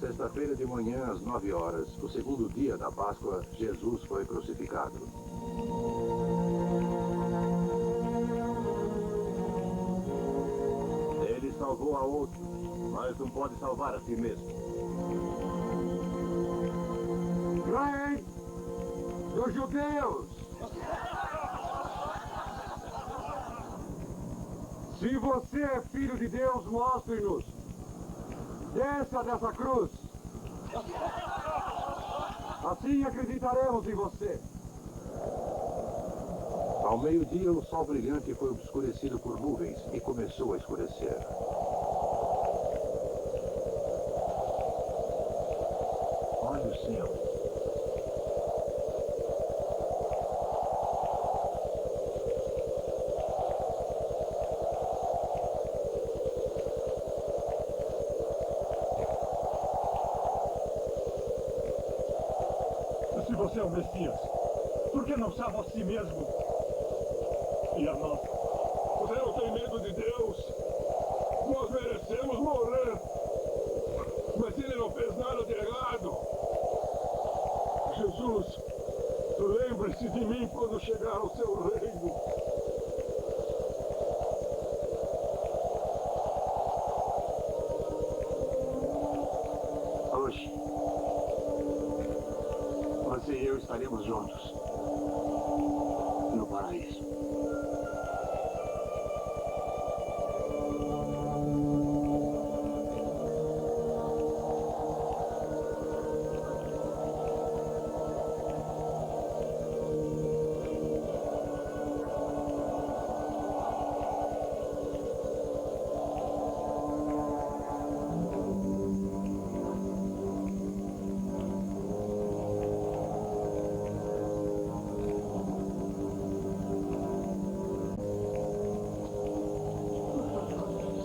sexta-feira de manhã, às 9 horas, o segundo dia da Páscoa, Jesus foi crucificado. Ele salvou a outros, mas não pode salvar a si mesmo. Rei dos judeus! Se você é filho de Deus, mostre-nos. Desça dessa cruz. Assim acreditaremos em você. Ao meio-dia, o sol brilhante foi obscurecido por nuvens e começou a escurecer. Olhe o céu. Se você é o Messias, por que não salva a si mesmo? E a nós? Você não tem medo de Deus? Nós merecemos morrer. Mas ele não fez nada de errado. Jesus, lembre-se de mim quando chegar ao seu reino. Hoje, você e eu estaremos juntos no paraíso.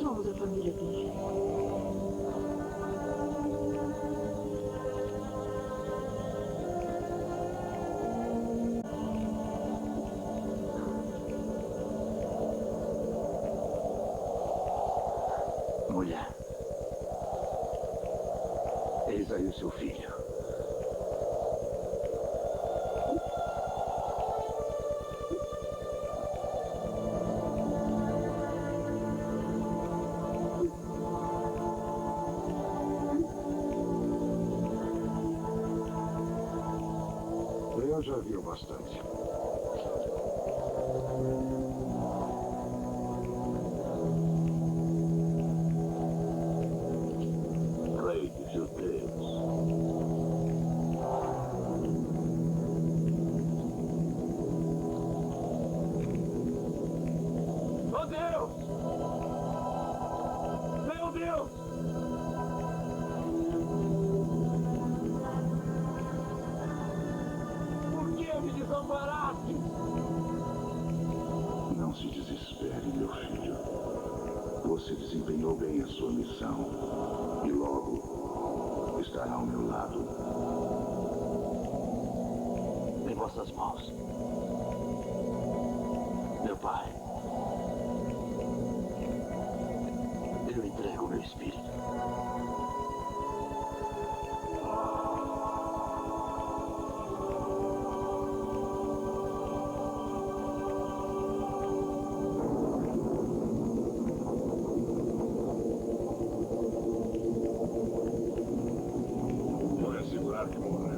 Somos a família dele. Mulher, eis aí o seu filho. Eu já vi o bastante. Rei dos judeus. Oh Deus! Meu Deus! Por que me desamparaste? Não se desespere, meu filho. Você desempenhou bem a sua missão. E logo estará ao meu lado. Em vossas mãos. Meu pai, eu entrego o meu espírito. Vou assegurar que morreu.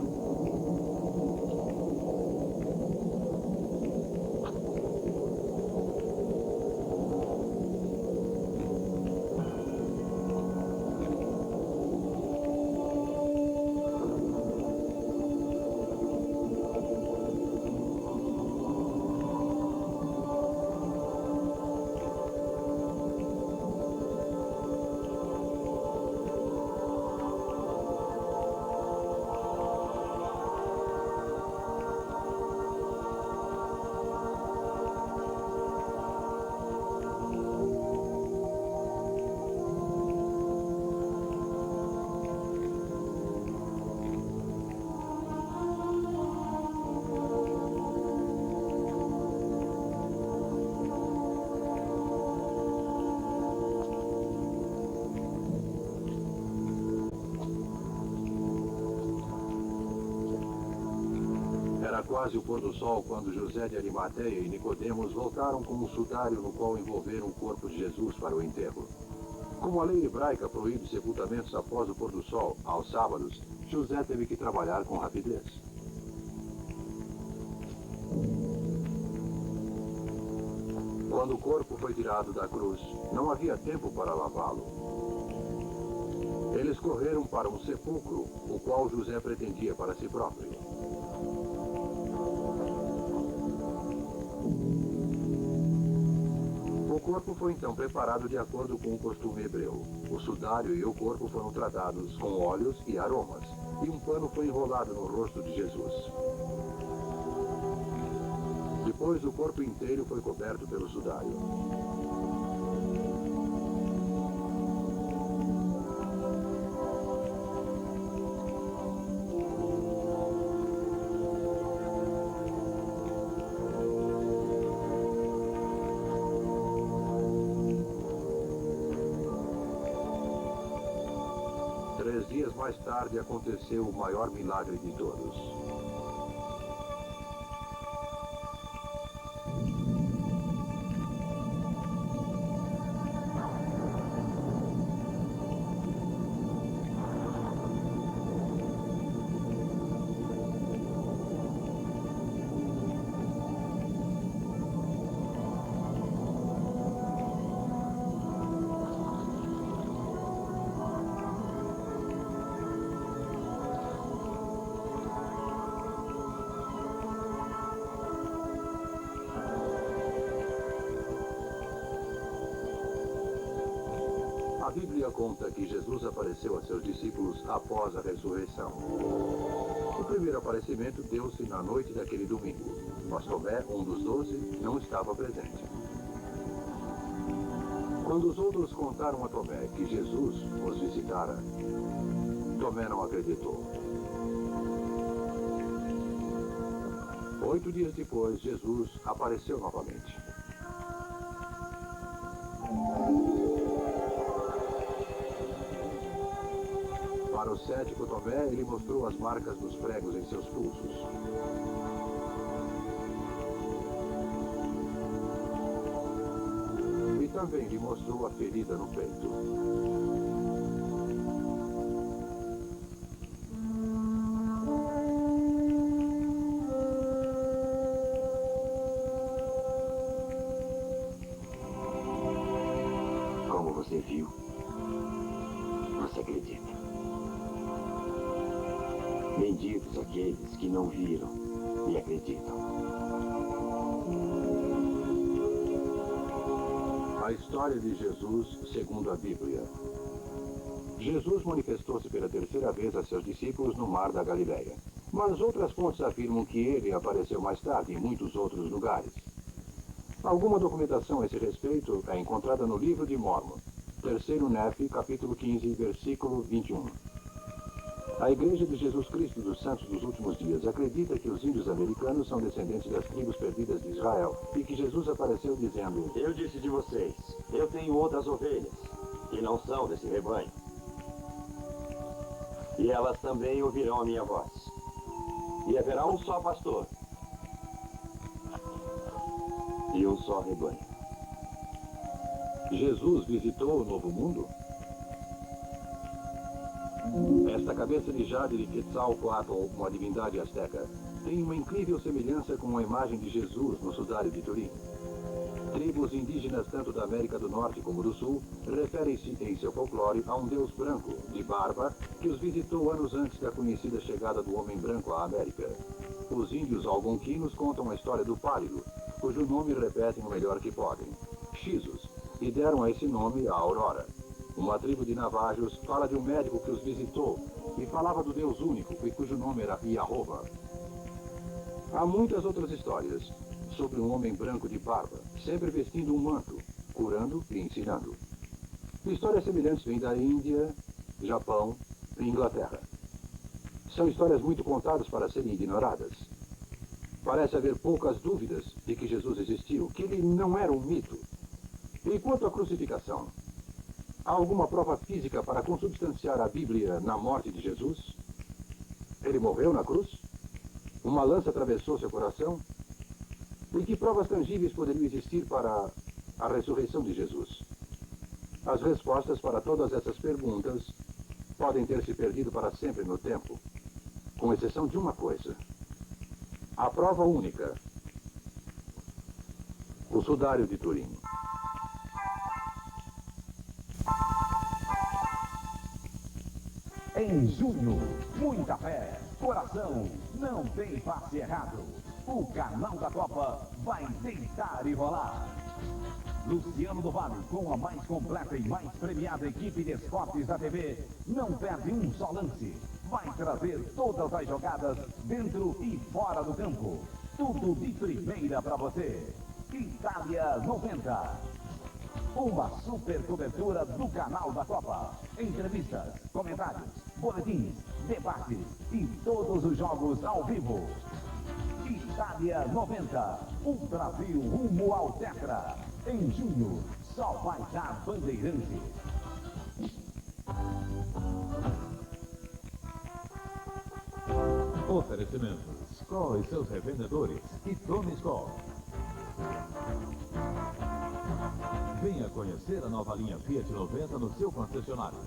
Era quase o pôr do sol quando José de Arimateia e Nicodemos voltaram com um sudário no qual envolveram o corpo de Jesus para o enterro. Como a lei hebraica proíbe sepultamentos após o pôr do sol, aos sábados, José teve que trabalhar com rapidez. Quando o corpo foi tirado da cruz, não havia tempo para lavá-lo. Eles correram para um sepulcro, o qual José pretendia para si próprio. O corpo foi então preparado de acordo com o costume hebreu. O sudário e o corpo foram tratados com óleos e aromas, e um pano foi enrolado no rosto de Jesus. Depois, o corpo inteiro foi coberto pelo sudário. Dias mais tarde aconteceu o maior milagre de todos. A Bíblia conta que Jesus apareceu a seus discípulos após a ressurreição. O primeiro aparecimento deu-se na noite daquele domingo, mas Tomé, um dos 12, não estava presente. Quando os outros contaram a Tomé que Jesus os visitara, Tomé não acreditou. 8 dias depois, Jesus apareceu novamente. Para o cético Tomé, ele mostrou as marcas dos pregos em seus pulsos. E também lhe mostrou a ferida no peito. Como você viu, você acredita. Benditos aqueles que não viram e acreditam. A história de Jesus segundo a Bíblia. Jesus manifestou-se pela terceira vez a seus discípulos no Mar da Galileia. Mas outras fontes afirmam que ele apareceu mais tarde em muitos outros lugares. Alguma documentação a esse respeito é encontrada no livro de Mórmon, 3º Nefe, capítulo 15, versículo 21. A Igreja de Jesus Cristo dos Santos dos Últimos Dias acredita que os índios americanos são descendentes das tribos perdidas de Israel e que Jesus apareceu dizendo: Eu disse de vocês, eu tenho outras ovelhas, que não são desse rebanho. E elas também ouvirão a minha voz. E haverá um só pastor e um só rebanho. Jesus visitou o Novo Mundo? Esta cabeça de jade de Quetzalcoatl, uma divindade asteca, tem uma incrível semelhança com a imagem de Jesus no sudário de Turim. Tribos indígenas tanto da América do Norte como do Sul referem-se em seu folclore a um deus branco, de barba, que os visitou anos antes da conhecida chegada do homem branco à América. Os índios algonquinos contam a história do pálido, cujo nome repetem o melhor que podem, Xizos, e deram a esse nome a Aurora. Uma tribo de Navajos fala de um médico que os visitou e falava do Deus único, e cujo nome era Yahová. Há muitas outras histórias sobre um homem branco de barba, sempre vestindo um manto, curando e ensinando. Histórias semelhantes vêm da Índia, Japão e Inglaterra. São histórias muito contadas para serem ignoradas. Parece haver poucas dúvidas de que Jesus existiu, que ele não era um mito. E quanto à crucificação? Há alguma prova física para consubstanciar a Bíblia na morte de Jesus? Ele morreu na cruz? Uma lança atravessou seu coração? E que provas tangíveis poderiam existir para a ressurreição de Jesus? As respostas para todas essas perguntas podem ter se perdido para sempre no tempo, com exceção de uma coisa. A prova única. O Sudário de Turim. Em junho, muita fé, coração, não tem passe errado. O canal da Copa vai deitar e rolar. Luciano do Vale, com a mais completa e mais premiada equipe de esportes da TV, não perde um só lance. Vai trazer todas as jogadas dentro e fora do campo. Tudo de primeira para você. Itália 90. Uma super cobertura do canal da Copa. Entrevistas, comentários, boletins, debates e todos os jogos ao vivo. Itália 90. O Brasil rumo ao Tetra. Em junho, só vai dar Bandeirantes. Oferecimentos. Skol e seus revendedores. E tome Skol. Venha conhecer a nova linha Fiat 90 no seu concessionário.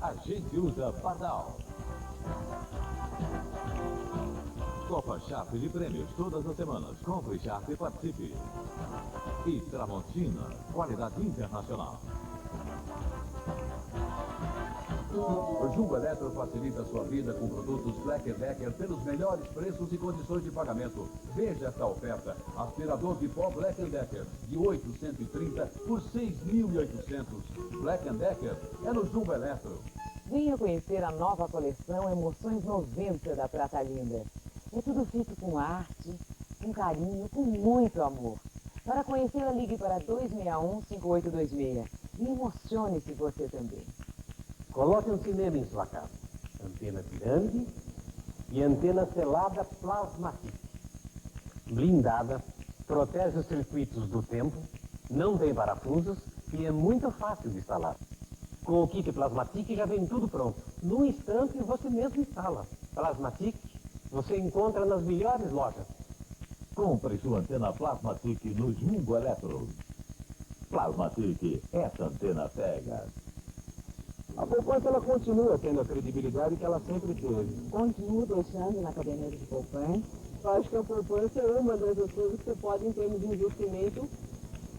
A gente usa Pardal. Copa Sharp de prêmios todas as semanas. Compre Sharp e participe. E Tramontina, qualidade internacional. O Jumbo Eletro facilita a sua vida com produtos Black & Decker pelos melhores preços e condições de pagamento. Veja esta oferta. Aspirador de pó Black & Decker de 830 por 6.800. Black & Decker é no Jumbo Eletro. Venha conhecer a nova coleção Emoções 90 da Prata Linda. É tudo feito com arte, com carinho, com muito amor. Para conhecê-la, ligue para 261-5826 e emocione-se você também. Coloque um cinema em sua casa. Antena grande e antena selada Plasmatic. Blindada, protege os circuitos do tempo, não tem parafusos e é muito fácil de instalar. Com o kit Plasmatic já vem tudo pronto. Num instante você mesmo instala. Plasmatic você encontra nas melhores lojas. Compre sua antena Plasmatic no Jumbo Eletro. Plasmatic, essa antena pega. A poupança, ela continua tendo a credibilidade que ela sempre teve. Continuo deixando na caderneta de poupança. Eu acho que a poupança é uma das coisas que você pode, em termos de investimento,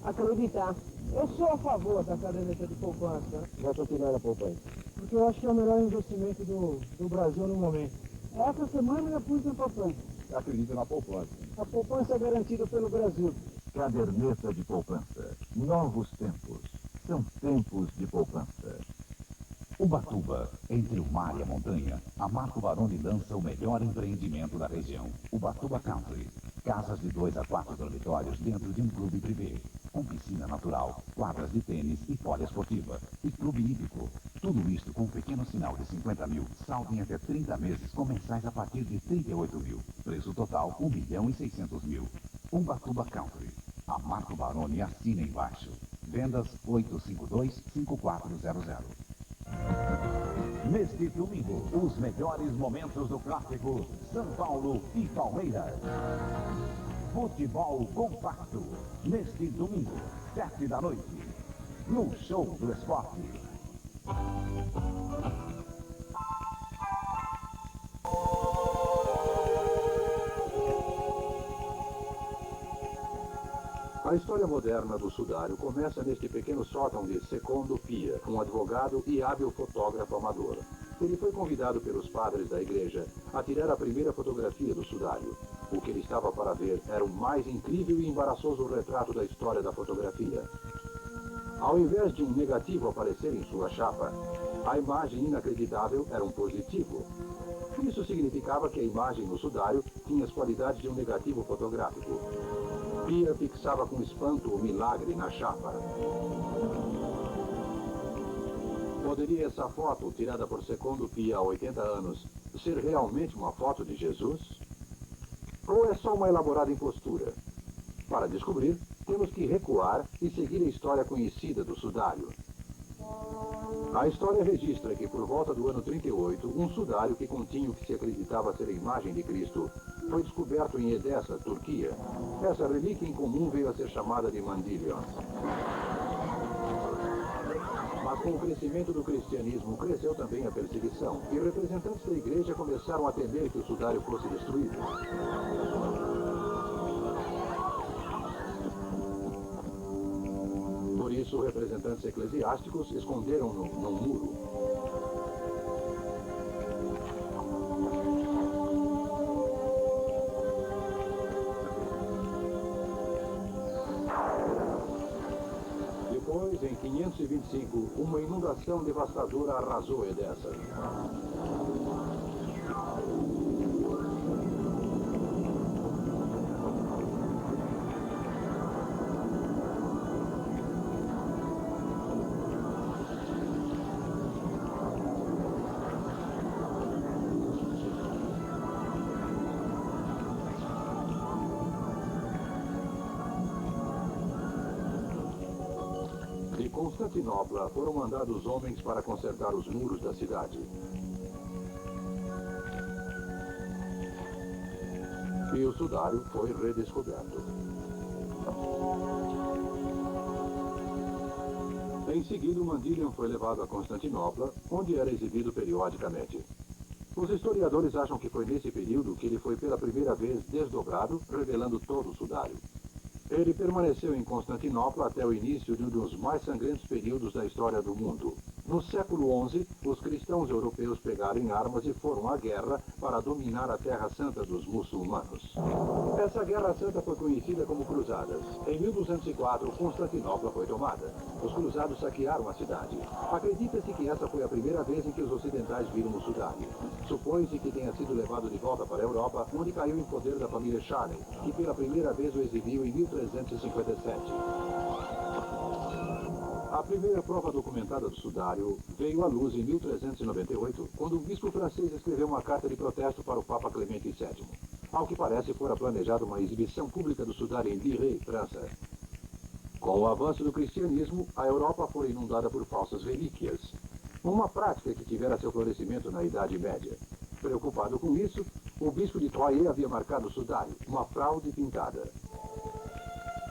acreditar. Eu sou a favor da caderneta de poupança. Vai continuar na poupança. Porque eu acho que é o melhor investimento do Brasil no momento. Essa semana eu pus na poupança. Acredito na poupança. A poupança é garantida pelo Brasil. Caderneta de poupança. Novos tempos. São tempos de poupança. Ubatuba, entre o mar e a montanha, a Marco Baroni lança o melhor empreendimento da região, Ubatuba Country. Casas de 2 a 4 dormitórios dentro de um clube privê, com piscina natural, quadras de tênis e poliesportiva, e clube hípico. Tudo isto com um pequeno sinal de 50 mil, saldo em até 30 meses, com mensais a partir de 38 mil. Preço total, 1.600.000. Ubatuba Country. A Marco Baroni assina embaixo. Vendas 852-5400. Neste domingo, os melhores momentos do clássico São Paulo e Palmeiras. Futebol compacto. Neste domingo, 7 da noite, no Show do Esporte. A história moderna do Sudário começa neste pequeno sótão de Secondo Pia, um advogado e hábil fotógrafo amador. Ele foi convidado pelos padres da igreja a tirar a primeira fotografia do Sudário. O que ele estava para ver era o mais incrível e embaraçoso retrato da história da fotografia. Ao invés de um negativo aparecer em sua chapa, a imagem inacreditável era um positivo. Isso significava que a imagem no Sudário tinha as qualidades de um negativo fotográfico. Pia fixava com espanto o milagre na chapa. Poderia essa foto, tirada por Secondo Pia há 80 anos, ser realmente uma foto de Jesus? Ou é só uma elaborada impostura? Para descobrir, temos que recuar e seguir a história conhecida do Sudário. A história registra que por volta do ano 38, um sudário que continha o que se acreditava ser a imagem de Cristo foi descoberto em Edessa, Turquia. Essa relíquia incomum veio a ser chamada de Mandilion. Mas com o crescimento do cristianismo, cresceu também a perseguição, e representantes da igreja começaram a temer que o sudário fosse destruído. Por isso, representantes eclesiásticos esconderam-no num muro. Depois, em 525, uma inundação devastadora arrasou Edessa. De Constantinopla foram mandados homens para consertar os muros da cidade. E o sudário foi redescoberto. Em seguida, o Mandilion foi levado a Constantinopla, onde era exibido periodicamente. Os historiadores acham que foi nesse período que ele foi pela primeira vez desdobrado, revelando todo o sudário. Ele permaneceu em Constantinopla até o início de um dos mais sangrentos períodos da história do mundo. No século XI, os cristãos europeus pegaram em armas e foram à guerra para dominar a Terra Santa dos muçulmanos. Essa Guerra Santa foi conhecida como Cruzadas. Em 1204, Constantinopla foi tomada. Os cruzados saquearam a cidade. Acredita-se que essa foi a primeira vez em que os ocidentais viram o sudário. Supõe-se que tenha sido levado de volta para a Europa, onde caiu em poder da família Charles, que pela primeira vez o exibiu em 1357. A primeira prova documentada do sudário veio à luz em 1398, quando um bispo francês escreveu uma carta de protesto para o Papa Clemente VII. Ao que parece, fora planejada uma exibição pública do sudário em Lille, França. Com o avanço do cristianismo, a Europa foi inundada por falsas relíquias, uma prática que tivera seu florescimento na Idade Média. Preocupado com isso, o bispo de Troyes havia marcado o sudário, uma fraude pintada.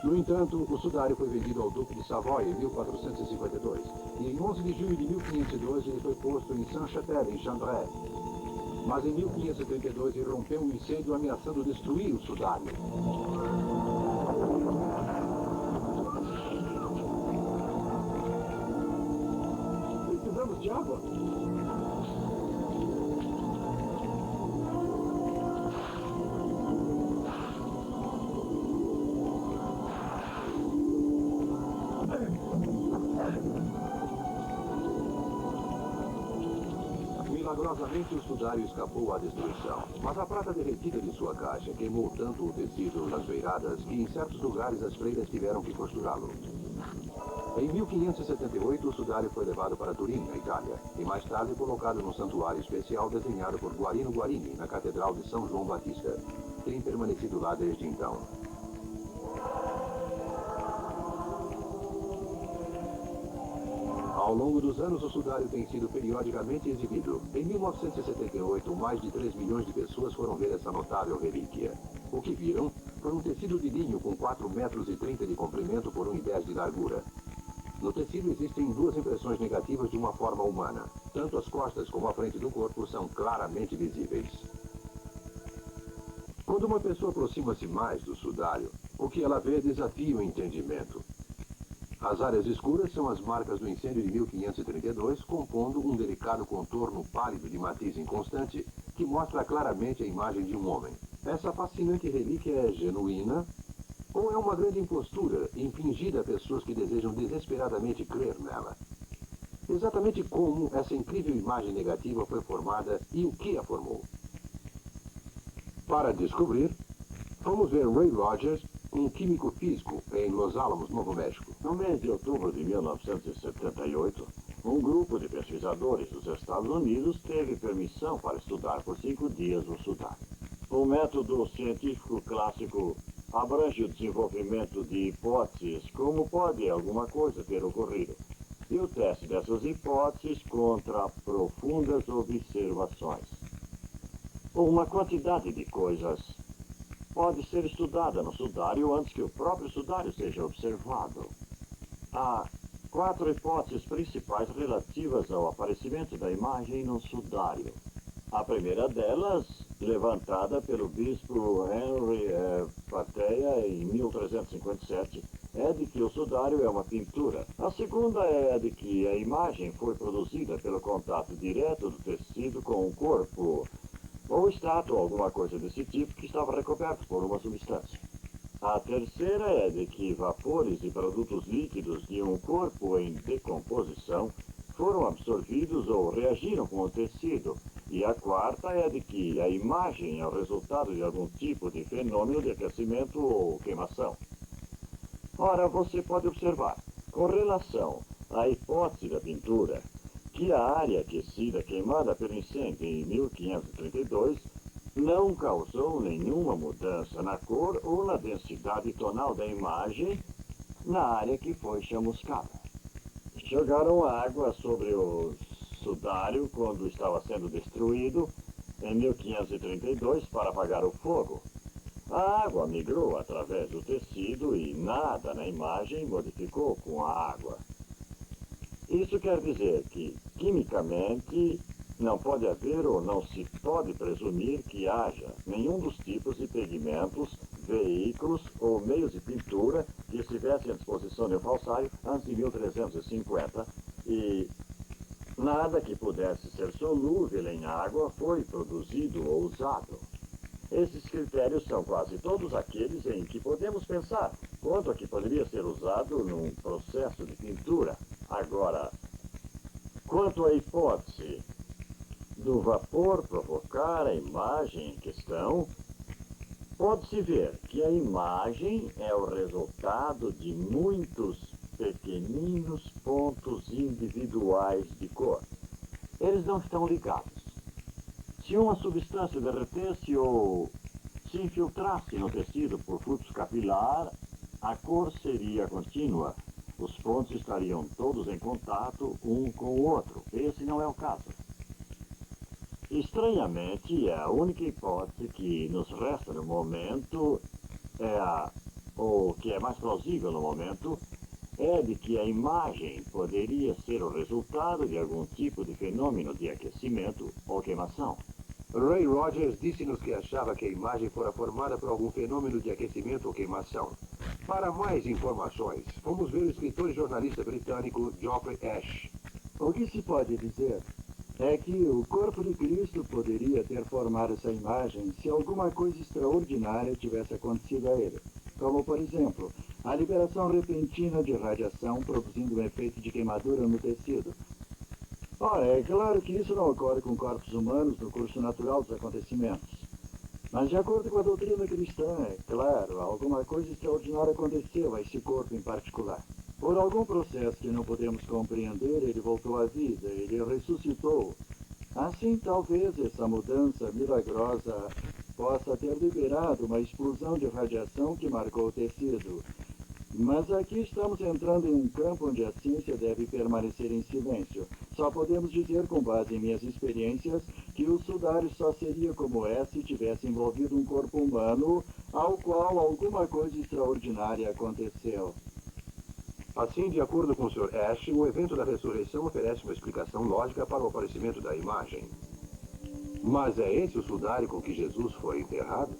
No entanto, o sudário foi vendido ao Duque de Savoia em 1452, e em 11 de junho de 1512 ele foi posto em Saint-Chapelle, em Chambray. Mas em 1572 irrompeu um incêndio ameaçando destruir o sudário. Precisamos de água? Milagrosamente, o sudário escapou à destruição, mas a prata derretida de sua caixa queimou tanto o tecido nas beiradas que em certos lugares as freiras tiveram que costurá-lo. Em 1578, o sudário foi levado para Turim, na Itália, e mais tarde colocado num santuário especial desenhado por Guarino Guarini, na Catedral de São João Batista. Tem permanecido lá desde então. Ao longo dos anos, o sudário tem sido periodicamente exibido. Em 1978, mais de 3 milhões de pessoas foram ver essa notável relíquia. O que viram foi um tecido de linho com 4,30 metros de comprimento por 1,10 metros de largura. No tecido existem duas impressões negativas de uma forma humana. Tanto as costas como a frente do corpo são claramente visíveis. Quando uma pessoa aproxima-se mais do sudário, o que ela vê desafia o entendimento. As áreas escuras são as marcas do incêndio de 1532, compondo um delicado contorno pálido de matiz inconstante que mostra claramente a imagem de um homem. Essa fascinante relíquia é genuína ou é uma grande impostura infligida a pessoas que desejam desesperadamente crer nela? Exatamente como essa incrível imagem negativa foi formada e o que a formou? Para descobrir, vamos ver Ray Rogers, um químico físico em Los Alamos, Novo México. No mês de outubro de 1978, um grupo de pesquisadores dos Estados Unidos teve permissão para estudar por 5 dias o sudário. O método científico clássico abrange o desenvolvimento de hipóteses como pode alguma coisa ter ocorrido. e o teste dessas hipóteses contra profundas observações. Uma quantidade de coisas pode ser estudada no sudário antes que o próprio sudário seja observado. Há 4 hipóteses principais relativas ao aparecimento da imagem no sudário. A primeira delas, levantada pelo bispo Henry Pateia em 1357, é de que o sudário é uma pintura. A segunda é de que a imagem foi produzida pelo contato direto do tecido com o corpo, ou estátua, alguma coisa desse tipo, que estava recoberto por uma substância. A terceira é de que vapores e produtos líquidos de um corpo em decomposição foram absorvidos ou reagiram com o tecido. E a quarta é de que a imagem é o resultado de algum tipo de fenômeno de aquecimento ou queimação. Ora, você pode observar, com relação à hipótese da pintura, que a área aquecida queimada pelo incêndio em 1532 não causou nenhuma mudança na cor ou na densidade tonal da imagem na área que foi chamuscada. Jogaram água sobre o sudário quando estava sendo destruído em 1532 para apagar o fogo. A água migrou através do tecido e nada na imagem modificou com a água. Isso quer dizer que, quimicamente, não pode haver ou não se pode presumir que haja nenhum dos tipos de pigmentos, veículos ou meios de pintura que estivessem à disposição de um falsário antes de 1350 e nada que pudesse ser solúvel em água foi produzido ou usado. Esses critérios são quase todos aqueles em que podemos pensar quanto a que poderia ser usado num processo de pintura. Agora, quanto à hipótese do vapor provocar a imagem em questão, pode-se ver que a imagem é o resultado de muitos pequeninos pontos individuais de cor. Eles não estão ligados. Se uma substância derretesse ou se infiltrasse no tecido por fluxo capilar, a cor seria contínua. Os pontos estariam todos em contato um com o outro. Esse não é o caso. Estranhamente, a única hipótese que nos resta no momento ou que é mais plausível no momento, é de que a imagem poderia ser o resultado de algum tipo de fenômeno de aquecimento ou queimação. Ray Rogers disse-nos que achava que a imagem fora formada por algum fenômeno de aquecimento ou queimação. Para mais informações, vamos ver o escritor e jornalista britânico Geoffrey Ash. O que se pode dizer é que o corpo de Cristo poderia ter formado essa imagem se alguma coisa extraordinária tivesse acontecido a ele, como, por exemplo, a liberação repentina de radiação produzindo um efeito de queimadura no tecido. Ora, é claro que isso não ocorre com corpos humanos no curso natural dos acontecimentos. Mas, de acordo com a doutrina cristã, é claro, alguma coisa extraordinária aconteceu a esse corpo em particular. Por algum processo que não podemos compreender, ele voltou à vida, ele ressuscitou. Assim, talvez essa mudança milagrosa possa ter liberado uma explosão de radiação que marcou o tecido. Mas aqui estamos entrando em um campo onde a ciência deve permanecer em silêncio. Só podemos dizer, com base em minhas experiências, que o sudário só seria como é se tivesse envolvido um corpo humano ao qual alguma coisa extraordinária aconteceu. Assim, de acordo com o Sr. Ash, o evento da ressurreição oferece uma explicação lógica para o aparecimento da imagem. Mas é esse o sudário com que Jesus foi enterrado?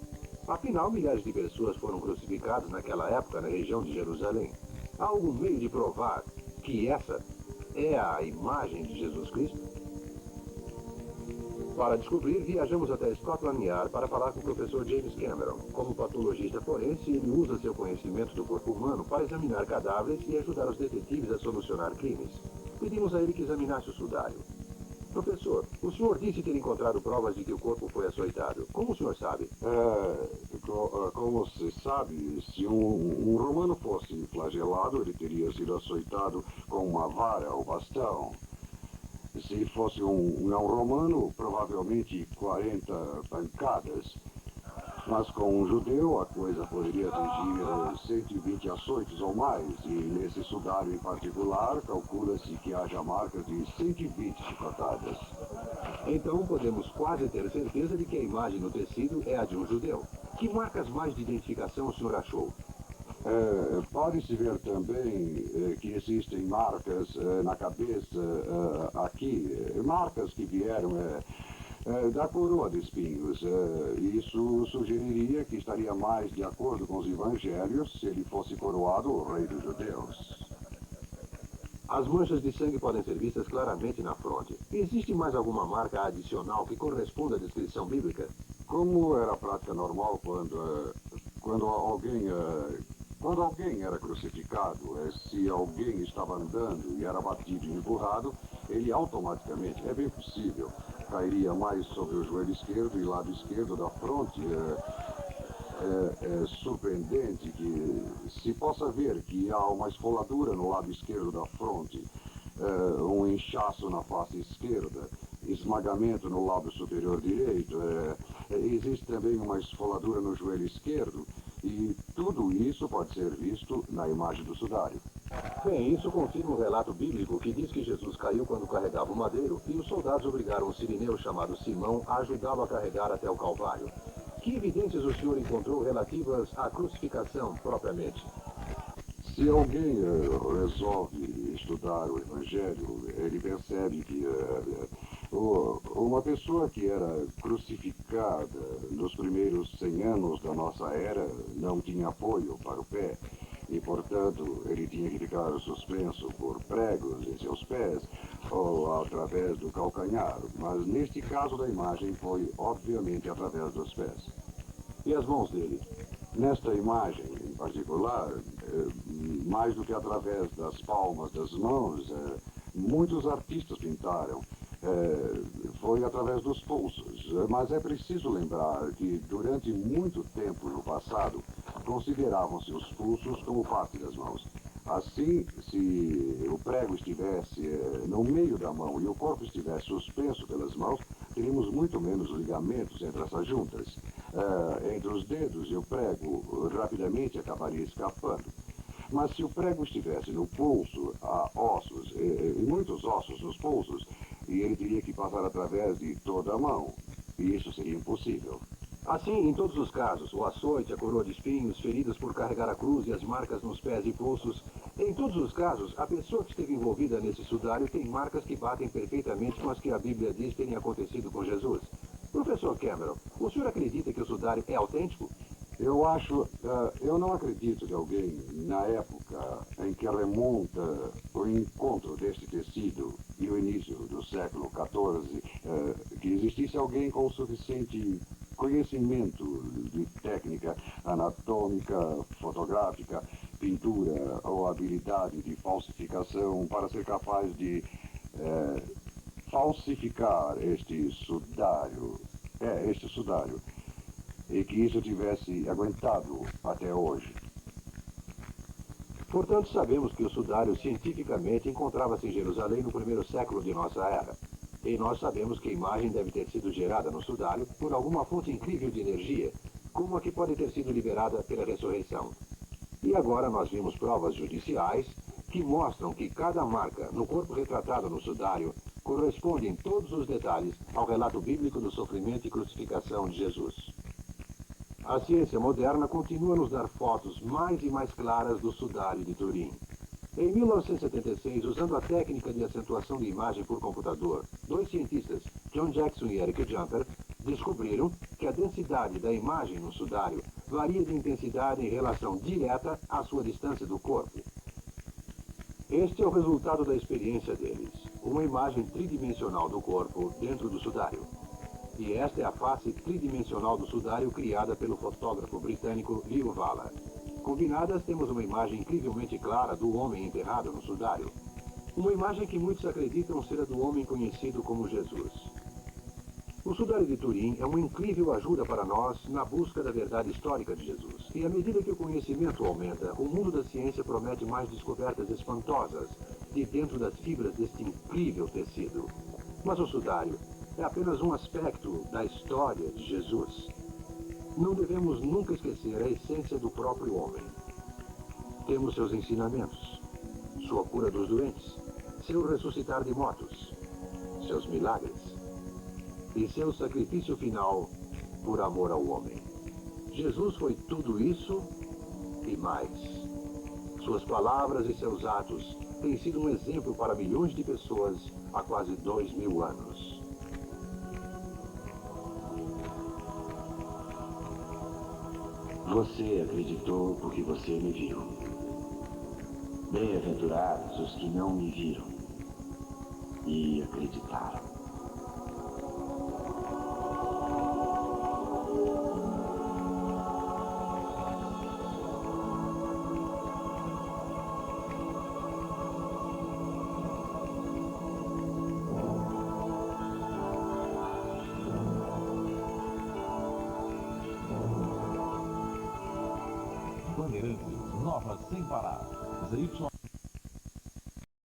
Afinal, milhares de pessoas foram crucificadas naquela época na região de Jerusalém. Há algum meio de provar que essa é a imagem de Jesus Cristo? Para descobrir, viajamos até Scotland Yard para falar com o professor James Cameron. Como patologista forense, ele usa seu conhecimento do corpo humano para examinar cadáveres e ajudar os detetives a solucionar crimes. Pedimos a ele que examinasse o sudário. Professor, o senhor disse ter encontrado provas de que o corpo foi açoitado. Como o senhor sabe? Como se sabe, se um romano fosse flagelado, ele teria sido açoitado com uma vara ou bastão. Se fosse um não romano, provavelmente 40 pancadas. Mas com um judeu, a coisa poderia atingir 120 açoites ou mais, e nesse sudário em particular, calcula-se que haja marcas de 120 chicotadas. Então podemos quase ter certeza de que a imagem no tecido é a de um judeu. Que marcas mais de identificação o senhor achou? Pode-se ver também que existem marcas na cabeça aqui, marcas que vieram da coroa de espinhos. Isso sugeriria que estaria mais de acordo com os evangelhos se ele fosse coroado o rei dos judeus. As manchas de sangue podem ser vistas claramente na fronte. Existe mais alguma marca adicional que corresponda à descrição bíblica? Como era a prática normal quando alguém era crucificado, se alguém estava andando e era batido e empurrado, ele automaticamente, é bem possível, cairia mais sobre o joelho esquerdo e lado esquerdo da fronte. É surpreendente que se possa ver que há uma esfoladura no lado esquerdo da fronte, um inchaço na face esquerda, esmagamento no lábio superior direito, existe também uma esfoladura no joelho esquerdo, e tudo isso pode ser visto na imagem do sudário. Bem, isso confirma o relato bíblico que diz que Jesus caiu quando carregava o madeiro e os soldados obrigaram um sirineu chamado Simão a ajudá-lo a carregar até o Calvário. Que evidências o senhor encontrou relativas à crucificação propriamente? Se alguém resolve estudar o Evangelho, ele percebe que uma pessoa que era crucificada nos primeiros 100 anos da nossa era não tinha apoio para o pé e, portanto, ele tinha que ficar suspenso por pregos em seus pés ou através do calcanhar, mas neste caso da imagem foi obviamente através dos pés. E as mãos dele? Nesta imagem em particular, mais do que através das palmas das mãos, muitos artistas pintaram. Foi através dos pulsos, mas é preciso lembrar que durante muito tempo no passado consideravam-se os pulsos como parte das mãos. Assim, se o prego estivesse no meio da mão e o corpo estivesse suspenso pelas mãos, teríamos muito menos ligamentos entre essas juntas. Entre os dedos e o prego rapidamente acabaria escapando. Mas se o prego estivesse no pulso, há ossos, e muitos ossos nos pulsos, e ele teria que passar através de toda a mão, e isso seria impossível. Assim, em todos os casos, o açoite, a coroa de espinhos, feridas por carregar a cruz e as marcas nos pés e pulsos, em todos os casos, a pessoa que esteve envolvida nesse sudário tem marcas que batem perfeitamente com as que a Bíblia diz terem acontecido com Jesus. Professor Cameron, o senhor acredita que o sudário é autêntico? Eu não acredito que alguém, na época em que remonta o encontro deste tecido e o início do século XIV, que existisse alguém com o suficiente conhecimento de técnica anatômica, fotográfica, pintura ou habilidade de falsificação para ser capaz de falsificar este sudário, e que isso tivesse aguentado até hoje. Portanto, sabemos que o sudário cientificamente encontrava-se em Jerusalém no primeiro século de nossa era. E nós sabemos que a imagem deve ter sido gerada no sudário por alguma fonte incrível de energia, como a que pode ter sido liberada pela ressurreição. E agora nós vimos provas judiciais que mostram que cada marca no corpo retratado no sudário corresponde em todos os detalhes ao relato bíblico do sofrimento e crucificação de Jesus. A ciência moderna continua a nos dar fotos mais e mais claras do sudário de Turim. Em 1976, usando a técnica de acentuação de imagem por computador, dois cientistas, John Jackson e Eric Jumper, descobriram que a densidade da imagem no sudário varia de intensidade em relação direta à sua distância do corpo. Este é o resultado da experiência deles, uma imagem tridimensional do corpo dentro do sudário. E esta é a face tridimensional do sudário criada pelo fotógrafo britânico Leo Vala. Combinadas, temos uma imagem incrivelmente clara do homem enterrado no sudário. Uma imagem que muitos acreditam ser a do homem conhecido como Jesus. O sudário de Turim é uma incrível ajuda para nós na busca da verdade histórica de Jesus. E à medida que o conhecimento aumenta, o mundo da ciência promete mais descobertas espantosas de dentro das fibras deste incrível tecido. Mas o sudário é apenas um aspecto da história de Jesus. Não devemos nunca esquecer a essência do próprio homem. Temos seus ensinamentos, sua cura dos doentes, seu ressuscitar de mortos, seus milagres e seu sacrifício final por amor ao homem. Jesus foi tudo isso e mais. Suas palavras e seus atos têm sido um exemplo para milhões de pessoas há quase 2000 anos. Você acreditou porque você me viu. Bem-aventurados os que não me viram e acreditaram. Bandeirantes, Nova Sem Parar. ZY